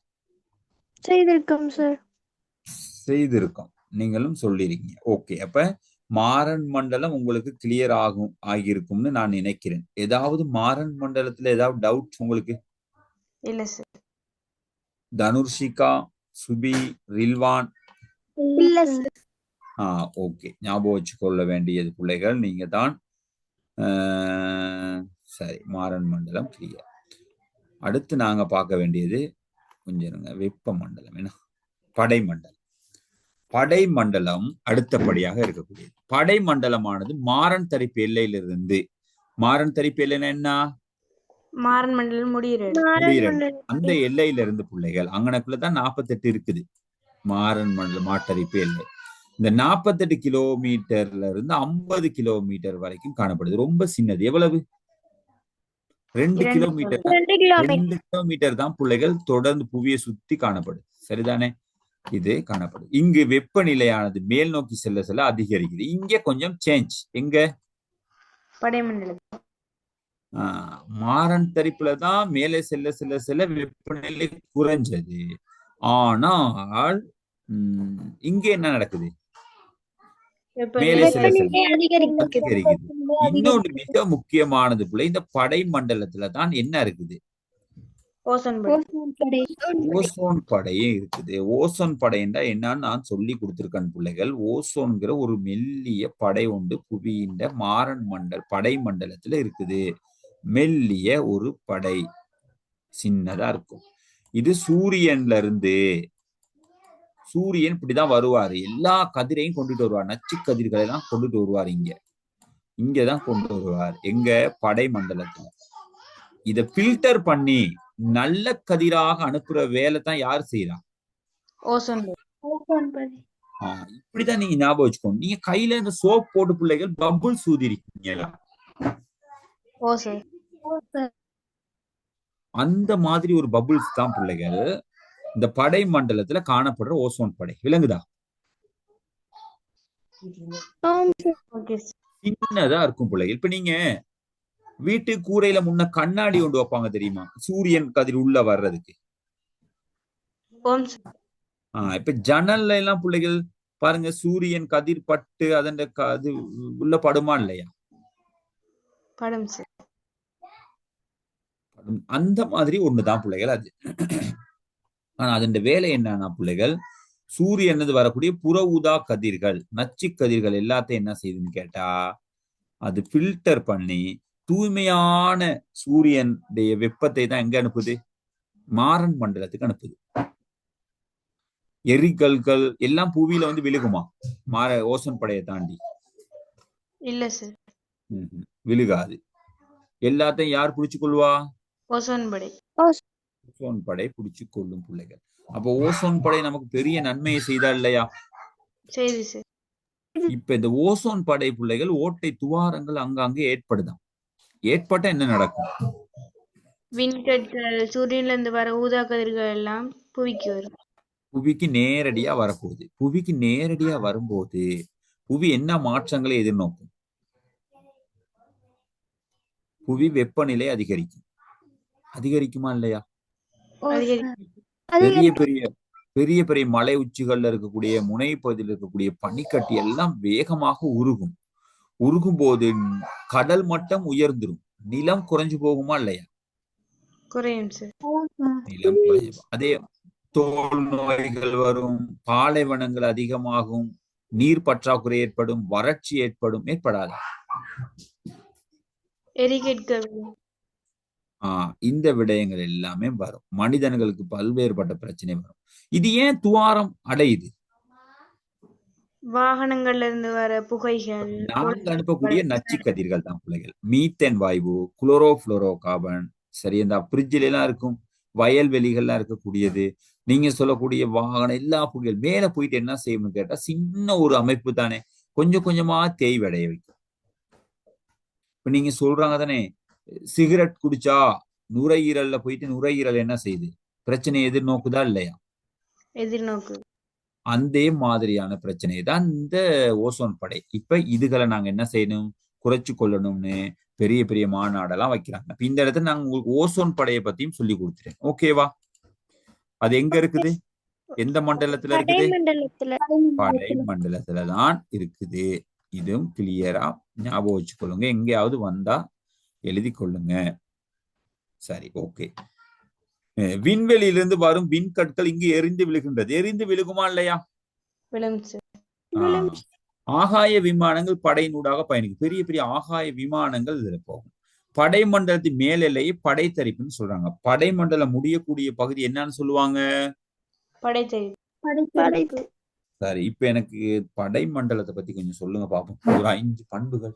செய்திருக்கோம் சார். செய்திருக்கோம், நீங்களும் சொல்லிருக்கீங்க. ஓகே, அப்ப மாறன் மண்டலம் உங்களுக்கு கிளியர் ஆகியிருக்கும்னு நான் நினைக்கிறேன். ஏதாவது மாறன் மண்டலத்துல ஏதாவது டவுட் உங்களுக்கு? இல்ல சார். தனுர்ஷிகா, சுபி, ரில்வான்? இல்ல சார். ஓகே, ஞாபகம் வச்சுக்கொள்ள வேண்டியது பிள்ளைகள் நீங்க தான். சரி, மாறன் மண்டலம் கிளியர். அடுத்து நாங்க பார்க்க வேண்டியது கொஞ்சம் வெப்ப மண்டலம், என்ன படை மண்டலம். படை மண்டலம் அடுத்தபடியாக இருக்கக்கூடியது. படை மண்டலமானது மாறன் தரிப்பு எல்லையிலிருந்து, மாறன் தரிப்பு எல்லைன்னா என்ன? மாறன் மண்டலம் முடிகிற அந்த எல்லையில இருந்து பிள்ளைகள் அங்கனக்குள்ளதான் 48 இருக்குது மாறன் மண்டலம் மாட்டரிப்பு எல்லை. இந்த 48 கிலோமீட்டர்ல இருந்து 50 கிலோமீட்டர் வரைக்கும் காணப்படுது. ரொம்ப சின்னது. எவ்வளவு? 2 கிலோமீட்டர். 2 கிலோமீட்டர் தான் பிள்ளைகள் தொடர்ந்து புவியை சுத்தி காணப்படுது. சரிதானே? இது காணப்படுது. இங்கு வெப்பநிலையானது மேல் நோக்கி செல்ல செல்ல அதிகரிக்குது. இங்க கொஞ்சம் சேஞ்ச். எங்க? படைமண்டலம். மாறன் தரிப்புலதான் மேலே செல்ல செல்ல செல்ல வெப்பநிலை குறைஞ்சது. ஆனால் இங்க என்ன நடக்குது? மேலே செல்ல செல்ல அதிகரிக்குது. இன்னொன்று மிக முக்கியமானது போல இந்த படை மண்டலத்துல தான் என்ன இருக்குது? ஓசோன் படையே இருக்குது. ஓசோன் படை என்றா என்னன்னு நான் சொல்லி கொடுத்திருக்கேன் பிள்ளைகள். ஓசோன்கிற ஒரு மெல்லிய படை உண்டு புவியின் மாறன் படை மண்டலத்துல இருக்குது. மெல்லிய ஒரு படை, சின்னதா இருக்கும். இது சூரியன்ல இருந்து, சூரியன் இப்படிதான் வருவாரு, எல்லா கதிரையும் கொண்டுட்டு வருவார், நச்சு கதிர்களை எல்லாம் கொண்டுட்டு வருவார். இங்கதான் கொண்டு வருவார். எங்க? படை மண்டலத்துல. இத பில்டர் பண்ணி நல்ல கதிராக அனுப்புற வேலை தான் யார் செய்யறா? ஓசோன். இப்படிதான் நீங்க ஞாபகம் வச்சுக்கோங்க. நீங்க கையில இந்த சோப் போட்டு பிள்ளைகள் பபுள் சூதிருக்கீங்களா? அந்த மாதிரி ஒரு பபுள்ஸ் தான் பிள்ளைகள் இந்த படை மண்டலத்துல காணப்படுற ஓசோன் படை. விளங்குதா? சின்னதா இருக்கும் பிள்ளைகள். இப்ப நீங்க வீட்டு கூரையில முன்ன கண்ணாடி கொண்டு வைப்பாங்க தெரியுமா? சூரியன் கதிர் உள்ள வர்றதுக்கு. இப்ப ஜன்னல்ல எல்லாம் பிள்ளைகள் பாருங்க, சூரியன் கதிர் பட்டு அதன் அது உள்ள படுமா இல்லையா? படம் சார். அந்த மாதிரி ஒண்ணுதான் பிள்ளைகள் அது. ஆனா அதன் வேலை என்னன்னா பிள்ளைகள், சூரியனது வரக்கூடிய புற ஊதா கதிர்கள், நச்சு கதிர்கள் எல்லாத்தையும் என்ன செய்யுதுன்னு கேட்டா, அது ஃபில்டர் பண்ணி தூய்மையான சூரியனுடைய வெப்பத்தை தான் எங்க அனுப்புது? மாறன் மண்டலத்துக்கு அனுப்புது. எரிகல்கள் எல்லாம் புவியில வந்து விழுகுமா? ஓசோன் படையை தாண்டி இல்ல சார். விழுகாது. எல்லாத்தையும் யார் பிடிச்சு கொள்வா? ஓசோன் படை. ஓசோன் படை பிடிச்சு கொள்ளும் பிள்ளைகள். அப்போ ஓசோன் படை நமக்கு பெரிய நன்மையை செய்தா இல்லையா? சரி சார். இப்ப இந்த ஓசோன் படை பிள்ளைகள் ஓட்டை துவாரங்கள் அங்கங்கே ஏற்படுதாம். ஏற்பட்டா என்ன நடக்கும்? விண்கற்கள், சூரியன்ல இருந்து வர ஊதா கதிர்கள் எல்லாம் புவிக்கு வரும். புவிக்கு நேரடியா வரப்போகுது. புவிக்கு நேரடியா வரும்போது புவி என்ன மாற்றங்களை எதிர்நோக்கும்? புவி வெப்பநிலை அதிகரிக்கும். அதிகரிக்குமா இல்லையா? பெரிய பெரிய பெரிய பெரிய மலை உச்சிகள்ல இருக்கக்கூடிய முனைப்பகுதியில் இருக்கக்கூடிய பனிக்கட்டி எல்லாம் வேகமாக உருகும். உருகும் போது கடல் மட்டம் உயர்ந்துரும். நிலம் குறைஞ்சு போகுமா இல்லையா? குறையும் சார். நிலம் குறையும். அதே தோல் நோய்கள் வரும், பாலைவனங்கள் அதிகமாகும், நீர் பற்றாக்குறை ஏற்படும், வறட்சி ஏற்படும். ஏற்படாது? இந்த விடயங்கள் எல்லாமே வரும். மனிதர்களுக்கு பல்வேறுபட்ட பிரச்சனை வரும். இது ஏன் துவாரம் அடையுது? வாகனங்கள்ல இருந்து வர புகைகள், நாங்க அனுப்பக்கூடிய நச்சு கதிர்கள் தான் பிள்ளைகள். மீத்தேன் வாயு, குளோரோஃபுளோரோ கார்பன், சரி, இந்த பிரிட்ஜில எல்லாம் இருக்கும், வயல்வெளிகள்லாம் இருக்கக்கூடியது, நீங்க சொல்லக்கூடிய வாகனம் எல்லா புகைகள் மேல போயிட்டு என்ன செய்யணும்னு கேட்டா, சின்ன ஒரு அமைப்பு தானே, கொஞ்சம் கொஞ்சமா தேய்வடைய வைக்கும். இப்ப நீங்க சொல்றாங்க தானே, சிகரெட் குடிச்சா நுரையீரல்ல போயிட்டு நுரையீரல் என்ன செய்யுது? பிரச்சனை எதிர்நோக்குதா இல்லையா? எதிர்நோக்கு. அந்த மாதிரியான பிரச்சனை தான் இந்த ஓசோன் படை. இப்ப இதுகளை நாங்க என்ன செய்யணும்? குறைச்சு கொள்ளணும்னு பெரிய பெரிய மாநாடெல்லாம் வைக்கிறாங்க. இந்த இடத்துல நாங்க உங்களுக்கு ஓசோன் படையை பத்தியும் சொல்லி கொடுத்துட்டேன். ஓகேவா? அது எங்க இருக்குது? எந்த மண்டலத்துல இருக்குது? படை மண்டலத்துலதான் இருக்குது. இதுவும் கிளியரா ஞாபகம் வச்சுக்கொள்ளுங்க. எங்கேயாவது வந்தா எழுதி கொள்ளுங்க. சரி, ஓகே. விண்வெளியிலிருந்து வரும் விண்கற்கள் இங்கு எரிந்து விழுகின்றது. எரிந்து விழுகுமா இல்லையா? ஆகாய விமானங்கள் படையினூடாக பயணிக்கும். பெரிய பெரிய ஆகாய விமானங்கள் இதுல போகும். படை மண்டலத்தின் மேலெல்லையை படைத்தரிப்புன்னு சொல்றாங்க. படை மண்டலம் முடியக்கூடிய பகுதி என்னன்னு சொல்லுவாங்க? படைத்தரிப்பு. சரி, இப்ப எனக்கு படை மண்டலத்தை பத்தி கொஞ்சம் சொல்லுங்க பாப்போம். ஒரு 5 பண்புகள்.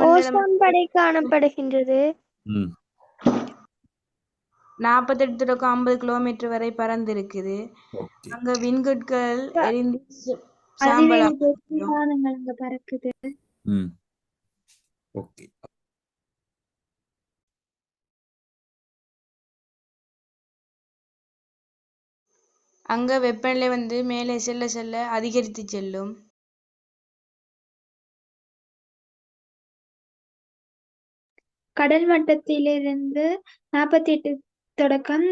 ஓசோன் படை காணப்படுகின்றது. 48 தொடக்கம் 50 கிலோமீட்டர் வரை பறந்து இருக்குது. அங்க விண்கற்கள் எரிந்து விமானங்கள் பறக்குது. ஓகே. அங்க வெப்பநிலை வந்து மேலே செல்ல செல்ல அதிகரித்து செல்லும். கடல் மட்டத்திலிருந்து 48 தொடக்கம்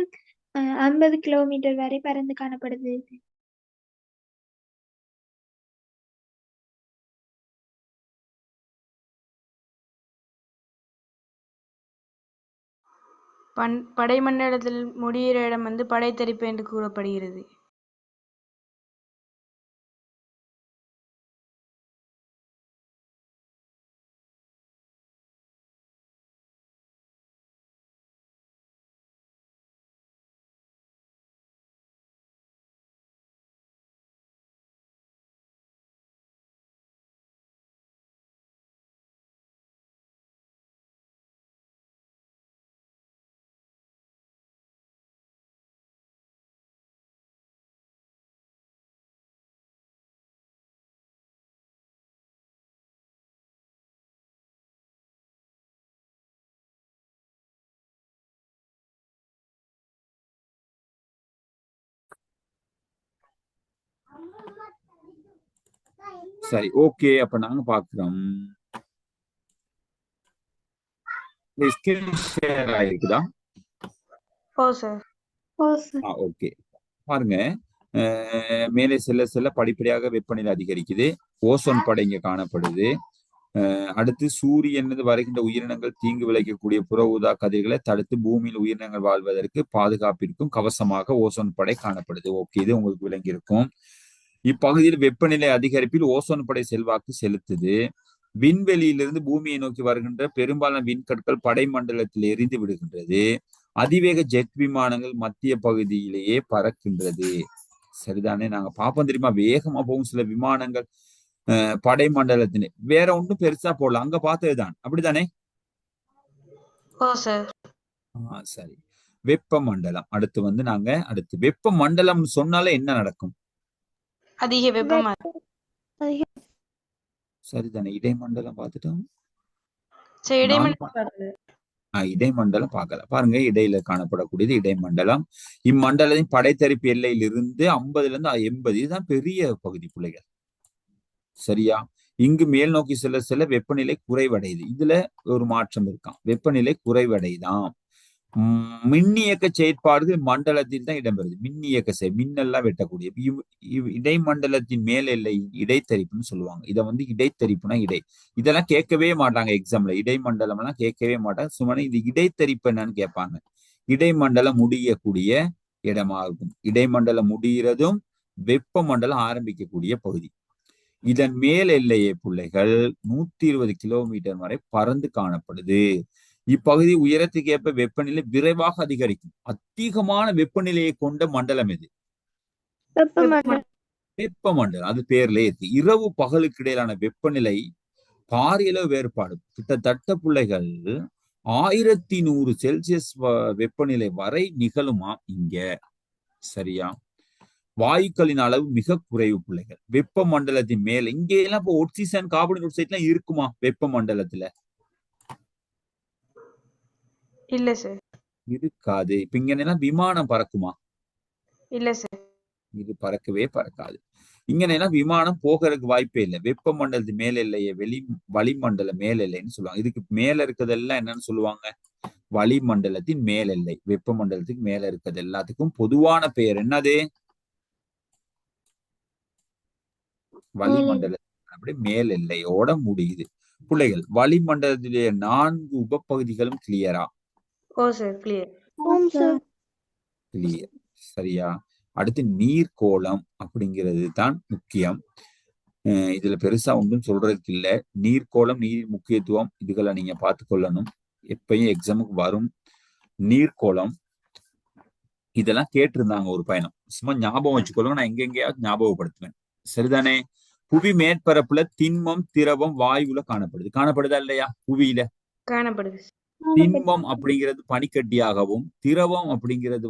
50 கிலோமீட்டர் வரை பறந்து காணப்படுது. படைமண்டலத்தில் முடிகிற இடம் வந்து படைத்தரிப்பு என்று கூறப்படுகிறது. சரி, ஓகே. அப்ப நாங்க பாக்குறோம். ஷேர் ஆயிருக்குதா? ஓகே. பாருங்க, மேலே செல்ல செல்ல படிப்படியாக வெப்பநிலை அதிகரிக்குது. ஓசோன் படை இங்க காணப்படுது. அடுத்து சூரியன் வருகின்ற உயிரினங்கள் தீங்கு விளைவிக்கக்கூடிய புற ஊதா கதிர்களை தடுத்து பூமியில் உயிரினங்கள் வாழ்வதற்கு பாதுகாப்பிற்கும் கவசமாக ஓசோன் படை காணப்படுது. ஓகே, இது உங்களுக்கு விளங்கி இருக்கும். இப்பகுதியில் வெப்பநிலை அதிகரிப்பில் ஓசோன் படை செல்வாக்கு செலுத்துது. விண்வெளியிலிருந்து பூமியை நோக்கி வருகின்ற பெரும்பாலான விண்கற்கள் படைமண்டலத்தில் எரிந்து விடுகின்றது. அதிவேக ஜெட் விமானங்கள் மத்திய பகுதியிலேயே பறக்கின்றது. சரிதானே? நாங்க பார்ப்போம் தெரியுமா, வேகமா போகும் சில விமானங்கள் படை மண்டலத்திலே. வேற ஒன்றும் பெருசா போடல, அங்க பார்த்ததுதான். அப்படித்தானே? சரி. வெப்ப மண்டலம். அடுத்து நாங்க வெப்ப மண்டலம் சொன்னாலே என்ன நடக்கும்? அதிக வெப்பமா. சரிதானே? இடைமண்டலம் பார்த்துட்டோம். இடைமண்டலம் பார்க்கல. பாருங்க, இடையில காணப்படக்கூடியது இடைமண்டலம். இம்மண்டலத்தின் படைத்தரிப்பு எல்லையில் இருந்து 50 இருந்து 80 இதுதான் பெரிய பகுதி பிள்ளைகள். சரியா? இங்கு மேல் நோக்கி செல்ல வெப்பநிலை குறைவடையுது. இதுல ஒரு மாற்றம் இருக்கான், வெப்பநிலை குறைவடைதான். மின்னியக்க செயற்பாடுகள் மண்டலத்தில் தான் இடம்பெறுது. மின்னியக்க மின்னெல்லாம் வெட்டக்கூடிய இடைமண்டலத்தின் மேல் எல்லை இடைத்தரிப்புன்னு சொல்லுவாங்க. இதை இடைத்தரிப்புனா இதெல்லாம் கேட்கவே மாட்டாங்க எக்ஸாம்ல. இடைமண்டலம் எல்லாம் கேட்கவே மாட்டாங்க. சும்மா இது இடைத்தரிப்பு என்னன்னு கேட்பாங்க. இடைமண்டலம் முடியக்கூடிய இடமா இருக்கும். இடைமண்டலம் முடிகிறதும் வெப்ப மண்டலம் ஆரம்பிக்கக்கூடிய பகுதி. இதன் மேல் எல்லையை பிள்ளைகள் 120 கிலோமீட்டர் வரை பறந்து காணப்படுது. இப்பகுதி உயரத்துக்கு ஏற்ப வெப்பநிலை விரைவாக அதிகரிக்கும். அதிகமான வெப்பநிலையை கொண்ட மண்டலம் எது? வெப்ப மண்டலம். அது பேர்ல இருக்கு. இரவு பகலுக்கு இடையிலான வெப்பநிலை பாரியளவு வேறுபாடு. கிட்டத்தட்ட பிள்ளைகள் 1100 செல்சியஸ் வெப்பநிலை வரை நிகழுமா இங்க. சரியா? வாயுக்களின் அளவு மிக குறைவு பிள்ளைகள். வெப்ப மண்டலத்தின் மேல இங்க எல்லாம் இப்போ ஆக்சிஜன் கார்பன் டை ஆக்சைடு எல்லாம் இருக்குமா வெப்ப மண்டலத்துல? இல்ல சார். இருக்காது. இப்ப இங்க எல்லாம் விமானம் பறக்குமா? இல்ல சார். இது பறக்கவே பறக்காது. இங்க விமானம் போகிறதுக்கு வாய்ப்பே இல்லை. வெப்ப மண்டலத்து மேல இல்லையே வளிமண்டல மேல் எல்லைன்னு சொல்லுவாங்க. இதுக்கு மேல இருக்கிறதெல்லாம் என்னன்னு சொல்லுவாங்க? வளிமண்டலத்தின் மேல் எல்லை. வெப்ப மண்டலத்துக்கு மேல இருக்கிறது எல்லாத்துக்கும் பொதுவான பெயர் என்னது? வளிமண்டலத்தின் அப்படி மேல் எல்லையோட முடியுது. பிள்ளைகள், வளிமண்டலத்திலேயே 4 உபப்பகுதிகளும் கிளியரா? கிளியர். சரியா? அடுத்து நீர்க்கோளம் அப்படிங்கிறது தான் முக்கியம். இதுல பெருசா ஒன்றும் சொல்றதுக்கு இல்லை. நீர்க்கோளம், நீர் முக்கியத்துவம் இதுகளை நீங்க பார்த்துக்கொள்ளணும். எப்பயும் எக்ஸாமுக்கு வரும். நீர்க்கோளம் இதெல்லாம் கேட்டிருந்தாங்க ஒரு பயணம். சும்மா ஞாபகம் வச்சுக்கொள்ளுங்க, நான் எங்கெங்கேயாவது ஞாபகப்படுத்துவேன். சரிதானே? புவி மேற்பரப்புல திண்மம், திரவம், வாயுல காணப்படுதா இல்லையா? புவியில காணப்படுது. திண்மம் அப்படிங்கிறது பனிக்கட்டியாகவும், திரவம் அப்படிங்கிறது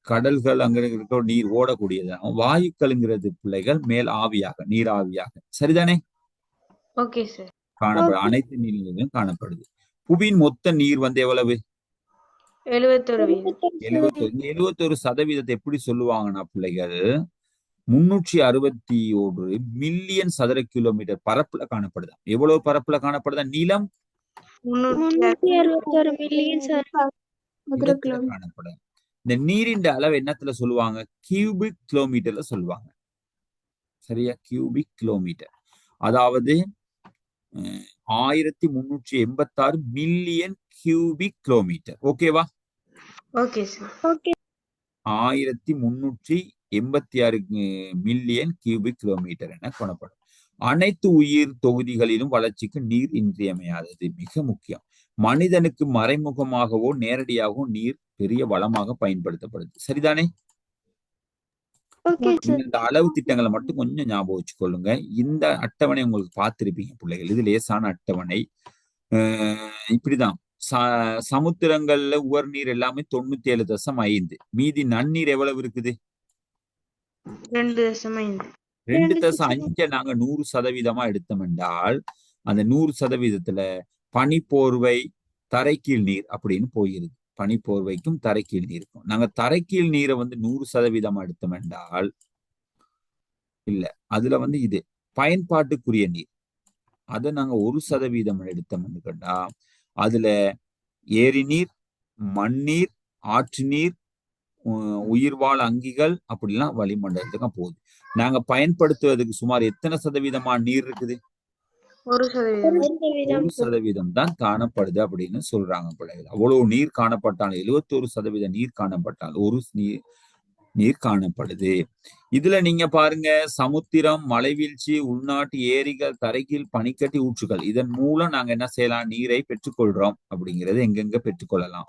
கடல்கள் அங்க இருக்க நீர் ஓடக்கூடியதாகவும், வாயுக்கள்ங்கிறது பிள்ளைகள் மேல் ஆவியாக, நீர் ஆவியாக. சரிதானே? Okay sir. காணப்படும். அனைத்து நீர்நிலையும் காணப்படுது. புவியின் மொத்த நீர் எவ்வளவு? 71%. எப்படி சொல்லுவாங்கன்னா பிள்ளைகள் 361 மில்லியன் சதுர கிலோமீட்டர் பரப்புல காணப்படுதா? எவ்வளவு பரப்புல காணப்படுதா? நீளம் 361 மில்லியன் காணப்படும். இந்த நீரின் அளவு என்னத்துல சொல்லுவாங்க? கியூபிக் கிலோமீட்டர்ல சொல்லுவாங்க. சரியா? Cubic kilometre. அதாவது 1386 மில்லியன் கியூபிக் கிலோமீட்டர். ஓகேவா? Okay sir. 1386 million cubic kilometre என காணப்படும். அனைத்து உயிர் தொகுதிகளிலும் வளர்ச்சிக்கு நீர் இன்றியமையாதது, மிக முக்கியம். மனிதனுக்கு மறைமுகமாகவோ நேரடியாகவோ நீர் பெரிய வளமாக பயன்படுத்தப்படுது. சரிதானே? இந்த அளவு திட்டங்களை மட்டும் கொஞ்சம் ஞாபகம் வச்சுக்கொள்ளுங்க. இந்த அட்டவணை உங்களுக்கு பார்த்திருப்பீங்க பிள்ளைகள். இது லேசான அட்டவணை. இப்படிதான் சமுத்திரங்கள்ல உவர் நீர் எல்லாமே 97.5. மீதி நன்னீர் எவ்வளவு இருக்குது? 2.5. 2.5 நாங்க 100% எடுத்தோம் என்றால் அந்த 100%த்துல பனிப்போர்வை, தரைக்கீழ் நீர் அப்படின்னு போயிருது. பனிப்போர்வைக்கும் தரைக்கீழ் நீருக்கும். நாங்க தரைக்கீழ் நீரை 100% எடுத்தோம் என்றால் இல்ல, அதுல இது பயன்பாட்டுக்குரிய நீர். அதை நாங்க 1% எடுத்தோம்னு கேட்டா அதுல ஏரி நீர், மண்ணீர், ஆற்று நீர், உயிர்வாழ் அங்கிகள் அப்படிலாம் வளிமண்டலத்துக்கு போகுது. நாங்க பயன்படுத்துவதற்கு சுமார் எத்தனை சதவீதமான நீர் இருக்குது? 1% 1% தான் காணப்படுது அப்படின்னு சொல்றாங்க பிள்ளைகள். அவ்வளவு நீர் காணப்பட்டாலும் 71% நீர் காணப்பட்டாலும் நீர் காணப்படுது. இதுல நீங்க பாருங்க, சமுத்திரம், மலைவீழ்ச்சி, உள்நாட்டு ஏரிகள், தரைக்கீழ் பனிக்கட்டி ஊற்றுகள், இதன் மூலம் நாங்க என்ன செய்யலாம்? நீரை பெற்றுக்கொள்றோம். அப்படிங்கிறது எங்கெங்க பெற்றுக்கொள்ளலாம்?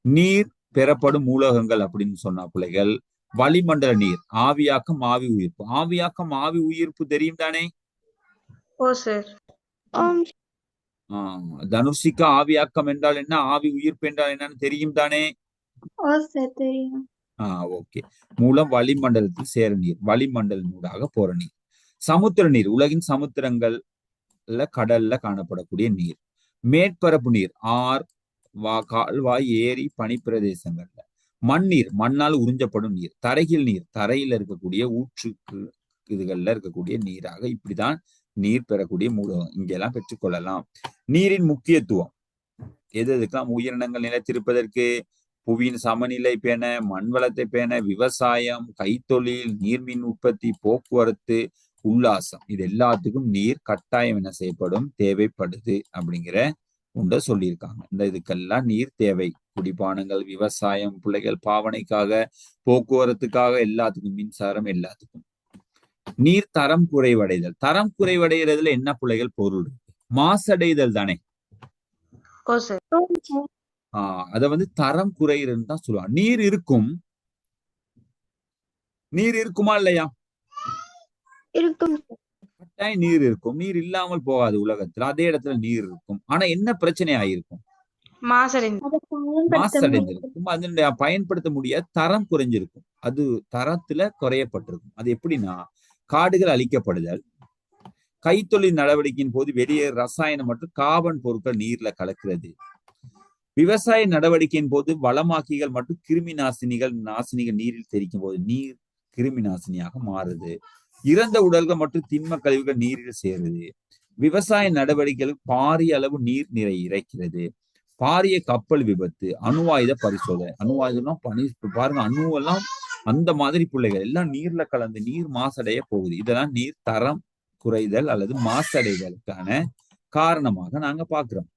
நீர் பெறப்படும் மூலகங்கள் அப்படின்னு சொன்னா பிள்ளைகள், வளிமண்டல நீர், ஆவியாக்கம், ஆவி உயிர்ப்பு. ஆவியாக்கம், ஆவி உயிர்ப்பு தெரியும் தானே? தனுஷிக்கு ஆவியாக்கம் என்றால் என்ன, ஆவி உயிர்ப்பு என்றால் என்னன்னு தெரியும் தானே? தெரியும். ஓகே. மூலம் வளிமண்டலத்தில் சேர நீர், வளிமண்டல நீராக போற நீர். சமுத்திர நீர், உலகின் சமுத்திரங்கள்ல, கடல்ல காணப்படக்கூடிய நீர். மேற்பரப்பு நீர், ஆர், கால்வாய், ஏரி, பனிப்பிரதேசங்கள்ல. மண்ணீர், மண்ணால் உறிஞ்சப்படும் நீர். தரையில் நீர், தரையில இருக்கக்கூடிய ஊற்றுக்கு இதுகள்ல இருக்கக்கூடிய நீராக. இப்படிதான் நீர் பெறக்கூடிய மூலகம் இங்கெல்லாம் பெற்றுக்கொள்ளலாம். நீரின் முக்கியத்துவம் எதுக்கெல்லாம்? உயிரினங்கள் நிலைத்திருப்பதற்கு, புவியின் சமநிலை பேண, மண் வளத்தை பேண, விவசாயம், கைத்தொழில், நீர்மின் உற்பத்தி, போக்குவரத்து, உல்லாசம், இது எல்லாத்துக்கும் நீர் கட்டாயம் என்ன செய்யப்படும்? தேவைப்படுது அப்படிங்கிற உண்ட சொல்லியிருக்காங்க. இந்த இதுக்கெல்லாம் நீர் தேவை. குடிபானங்கள், விவசாயம், பிள்ளைகள் பாவனைக்காக, போக்குவரத்துக்காக, எல்லாத்துக்கும், மின்சாரம், எல்லாத்துக்கும். நீர் தரம் குறைவடைதல். தரம் குறைவடைகிறதுல என்ன பிள்ளைகள் பொருள்? மாசடைதல் தானே. அத தரம் குறைகிறதுன்னு தான் சொல்லுவாங்க. நீர் இருக்கும், நீர் இருக்குமா இல்லையா? இருக்கும். கட்டாயம் நீர் இருக்கும். நீர் இல்லாமல் போகாது உலகத்துல. அதே இடத்துல நீர் இருக்கும். ஆனா என்ன பிரச்சனை ஆயிருக்கும்? மாசடைந்திருக்கும். அதனுடைய பயன்படுத்த முடியாத தரம் குறைஞ்சிருக்கும். அது தரத்துல குறையப்பட்டிருக்கும். அது எப்படின்னா, காடுகள் அழிக்கப்படுதல், கைத்தொழில் நடவடிக்கையின் போது வெளியே ரசாயனம் மற்றும் கார்பன் பொருட்கள் நீர்ல கலக்கிறது, விவசாய நடவடிக்கையின் போது வளமாக்கிகள் மற்றும் கிருமி நாசினிகள் நீரில் தெரிக்கும் போது நீர் கிருமி நாசினியாக மாறுது, இறந்த உடல்கள் மற்றும் திண்ம கழிவுகள் நீரில் சேருது, விவசாய நடவடிக்கைகளுக்கு பாரிய அளவு நீர் நிறை இறைக்கிறது, பாரிய கப்பல் விபத்து, அணு ஆயுத பரிசோதனை. அணு ஆயுதம்லாம் பாருங்க, அணுவெல்லாம் அந்த மாதிரி பிள்ளைகள் எல்லாம் நீர்ல கலந்து நீர் மாசடைய போகுது. இதெல்லாம் நீர் தரம் குறைதல் அல்லது மாசடைதலுக்கான காரணமாக நாங்க பாக்குறோம்.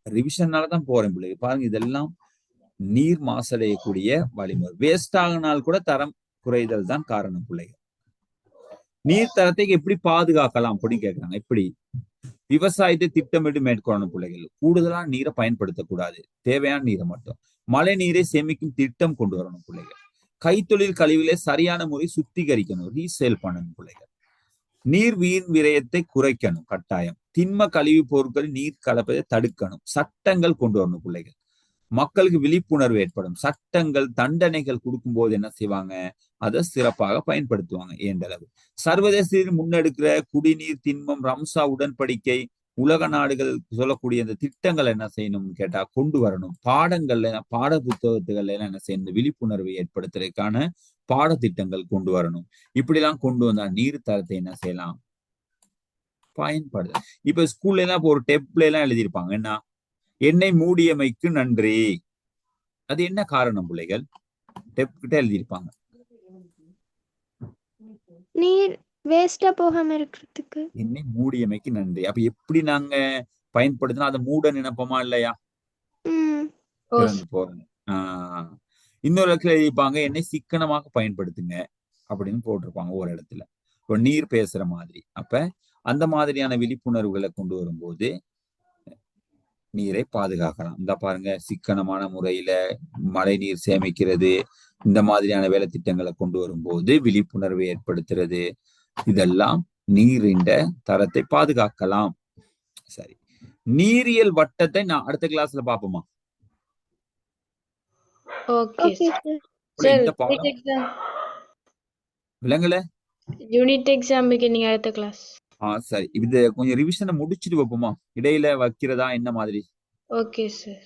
ரிவிஷன்னாலதான் போறேன் பிள்ளைங்க. பாருங்க, இதெல்லாம் நீர் மாசடையக்கூடிய வழிமுறை. வேஸ்ட் ஆகினால் கூட தரம் குறைதல் தான் காரணம் பிள்ளைகள். நீர் தரத்தை எப்படி பாதுகாக்கலாம் அப்படின்னு கேட்கிறாங்க. எப்படி? விவசாயத்தை திட்டமிட்டு மேற்கொள்ளணும் பிள்ளைகள். கூடுதலா நீரை பயன்படுத்தக்கூடாது, தேவையான நீரை மட்டும். மழை நீரை சேமிக்கும் திட்டம் கொண்டு வரணும் பிள்ளைகள். கைத்தொழில் கழிவுகளை சரியான முறை சுத்திகரிக்கணும், ரீசேல் பண்ணணும் பிள்ளைகள். நீர் வீண் விரயத்தை குறைக்கணும் கட்டாயம். திண்ம கழிவு பொருட்கள் நீர் கலப்பதை தடுக்கணும். சட்டங்கள் கொண்டு வரணும் பிள்ளைகள். மக்களுக்கு விழிப்புணர்வு ஏற்படும். சட்டங்கள், தண்டனைகள் கொடுக்கும் போது என்ன செய்வாங்க? அதை சிறப்பாக பயன்படுத்துவாங்க ஏண்டளவு. சர்வதேசத்தில் முன்னெடுக்கிற குடிநீர் திண்மம், ரம்சா உடன்படிக்கை, உலக நாடுகள் சொல்லக்கூடிய இந்த திட்டங்கள் என்ன செய்யணும்னு கேட்டா கொண்டு வரணும். பாடங்கள்ல, பாட புத்தகத்துகள்ல என்ன செய்யணும்? விழிப்புணர்வை ஏற்படுத்துறதுக்கான பாடத்திட்டங்கள் கொண்டு வரணும். இப்படிலாம் கொண்டு வந்தா நீர் தரத்தை என்ன செய்யலாம்? பயன்படுது. இப்ப ஸ்கூல்ல எல்லாம் ஒரு டெப்ல எல்லாம் எழுதியிருப்பாங்க, என்ன? என்னை மூடியமைக்கு நன்றி. அது என்ன காரணம் பிள்ளைகள்? டெப் கிட்ட எழுதியிருப்பாங்க, நீர் வேஸ்டா போகாம இருக்கிறதுக்கு. என்னை மூடியமைக்கு நன்றி. அப்ப எப்படி நாங்க பயன்படுத்தினா அதை மூட நினைப்போமா இல்லையா? போறேன். இன்னொரு இடத்துல எழுதிப்பாங்க, என்னை சிக்கனமாக பயன்படுத்துங்க அப்படின்னு போட்டிருப்பாங்க ஒரு இடத்துல. இப்போ நீர் பேசுற மாதிரி. அப்ப அந்த மாதிரியான விழிப்புணர்வுகளை கொண்டு வரும்போது நீரை பாதுகாக்கலாம். இந்த பாருங்க, சிக்கனமான முறையில மழை நீர் சேமிக்கிறது, இந்த மாதிரியான வேலை திட்டங்களை கொண்டு வரும்போது விழிப்புணர்வை ஏற்படுத்துறது, இதெல்லாம் நீரின் தரத்தை பாதுகாக்கலாம். சரி, நீரியல் வட்டத்தை நான் அடுத்த கிளாஸ்ல பாப்போமா? விலங்குல யூனிட் எக்ஸாமுக்கு நீங்க அடுத்த கிளாஸ். சரி, இது கொஞ்சம் ரிவிஷனை முடிச்சுட்டு வைப்போமா? இடையில வைக்கிறதா என்ன மாதிரி? Okay sir.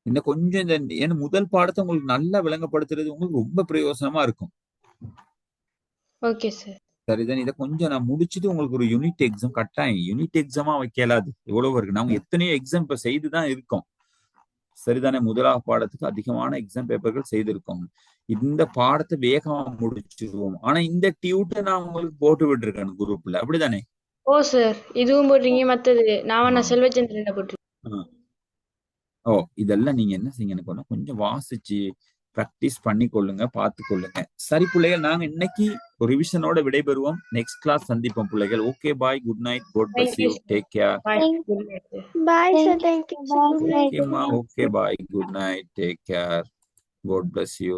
இன்னும் கொஞ்சம் இந்த ஏன்னா முதல் பாடத்தை உங்களுக்கு நல்லா விளங்கப்படுத்துறது உங்களுக்கு ரொம்ப பிரயோசனமா இருக்கும். Okay sir. சரிதான், இதை கொஞ்சம் நான் முடிச்சுட்டு உங்களுக்கு ஒரு யூனிட் எக்ஸாம் கட்டாயம். யூனிட் எக்ஸாமா வைக்கலாது, எவ்வளவு இருக்கு. நாங்க எத்தனையோ எக்ஸாம் இப்ப செய்துதான் இருக்கோம். சரிதானே? முதலாவது பாடத்துக்கு அதிகமான எக்ஸாம் பேப்பர்கள் செய்திருக்கோம். இந்த பாடத்தை வேகமா முடிச்சிருவோம். ஆனா இந்த டியூட்டை நான் உங்களுக்கு போட்டு விட்டுருக்கேன் குரூப்ல, அப்படிதானே? ஓ சார், இதுவும் போடுறீங்க. மத்தது நான் செல்வச்சந்திரன் போட்டிருக்கேன். ஓ இதெல்லாம் நீங்க என்ன செய்யணும், கொஞ்சம் வாசிச்சு பிராக்டிஸ் பண்ணி கொள்ளுங்க, பார்த்து கொள்ளுங்க. சரி பிள்ளைகள், நாங்க இன்னைக்கு ஒரு ரிவிஷனோட விடைபெறுவோம். நெக்ஸ்ட் கிளாஸ் சந்திப்போம் பிள்ளைகள். Okay, bye, good night, God bless you, take care. Bye, sir. Thank you. Good night. ஓகேம்மா, okay, bye, good night, take care, God bless you.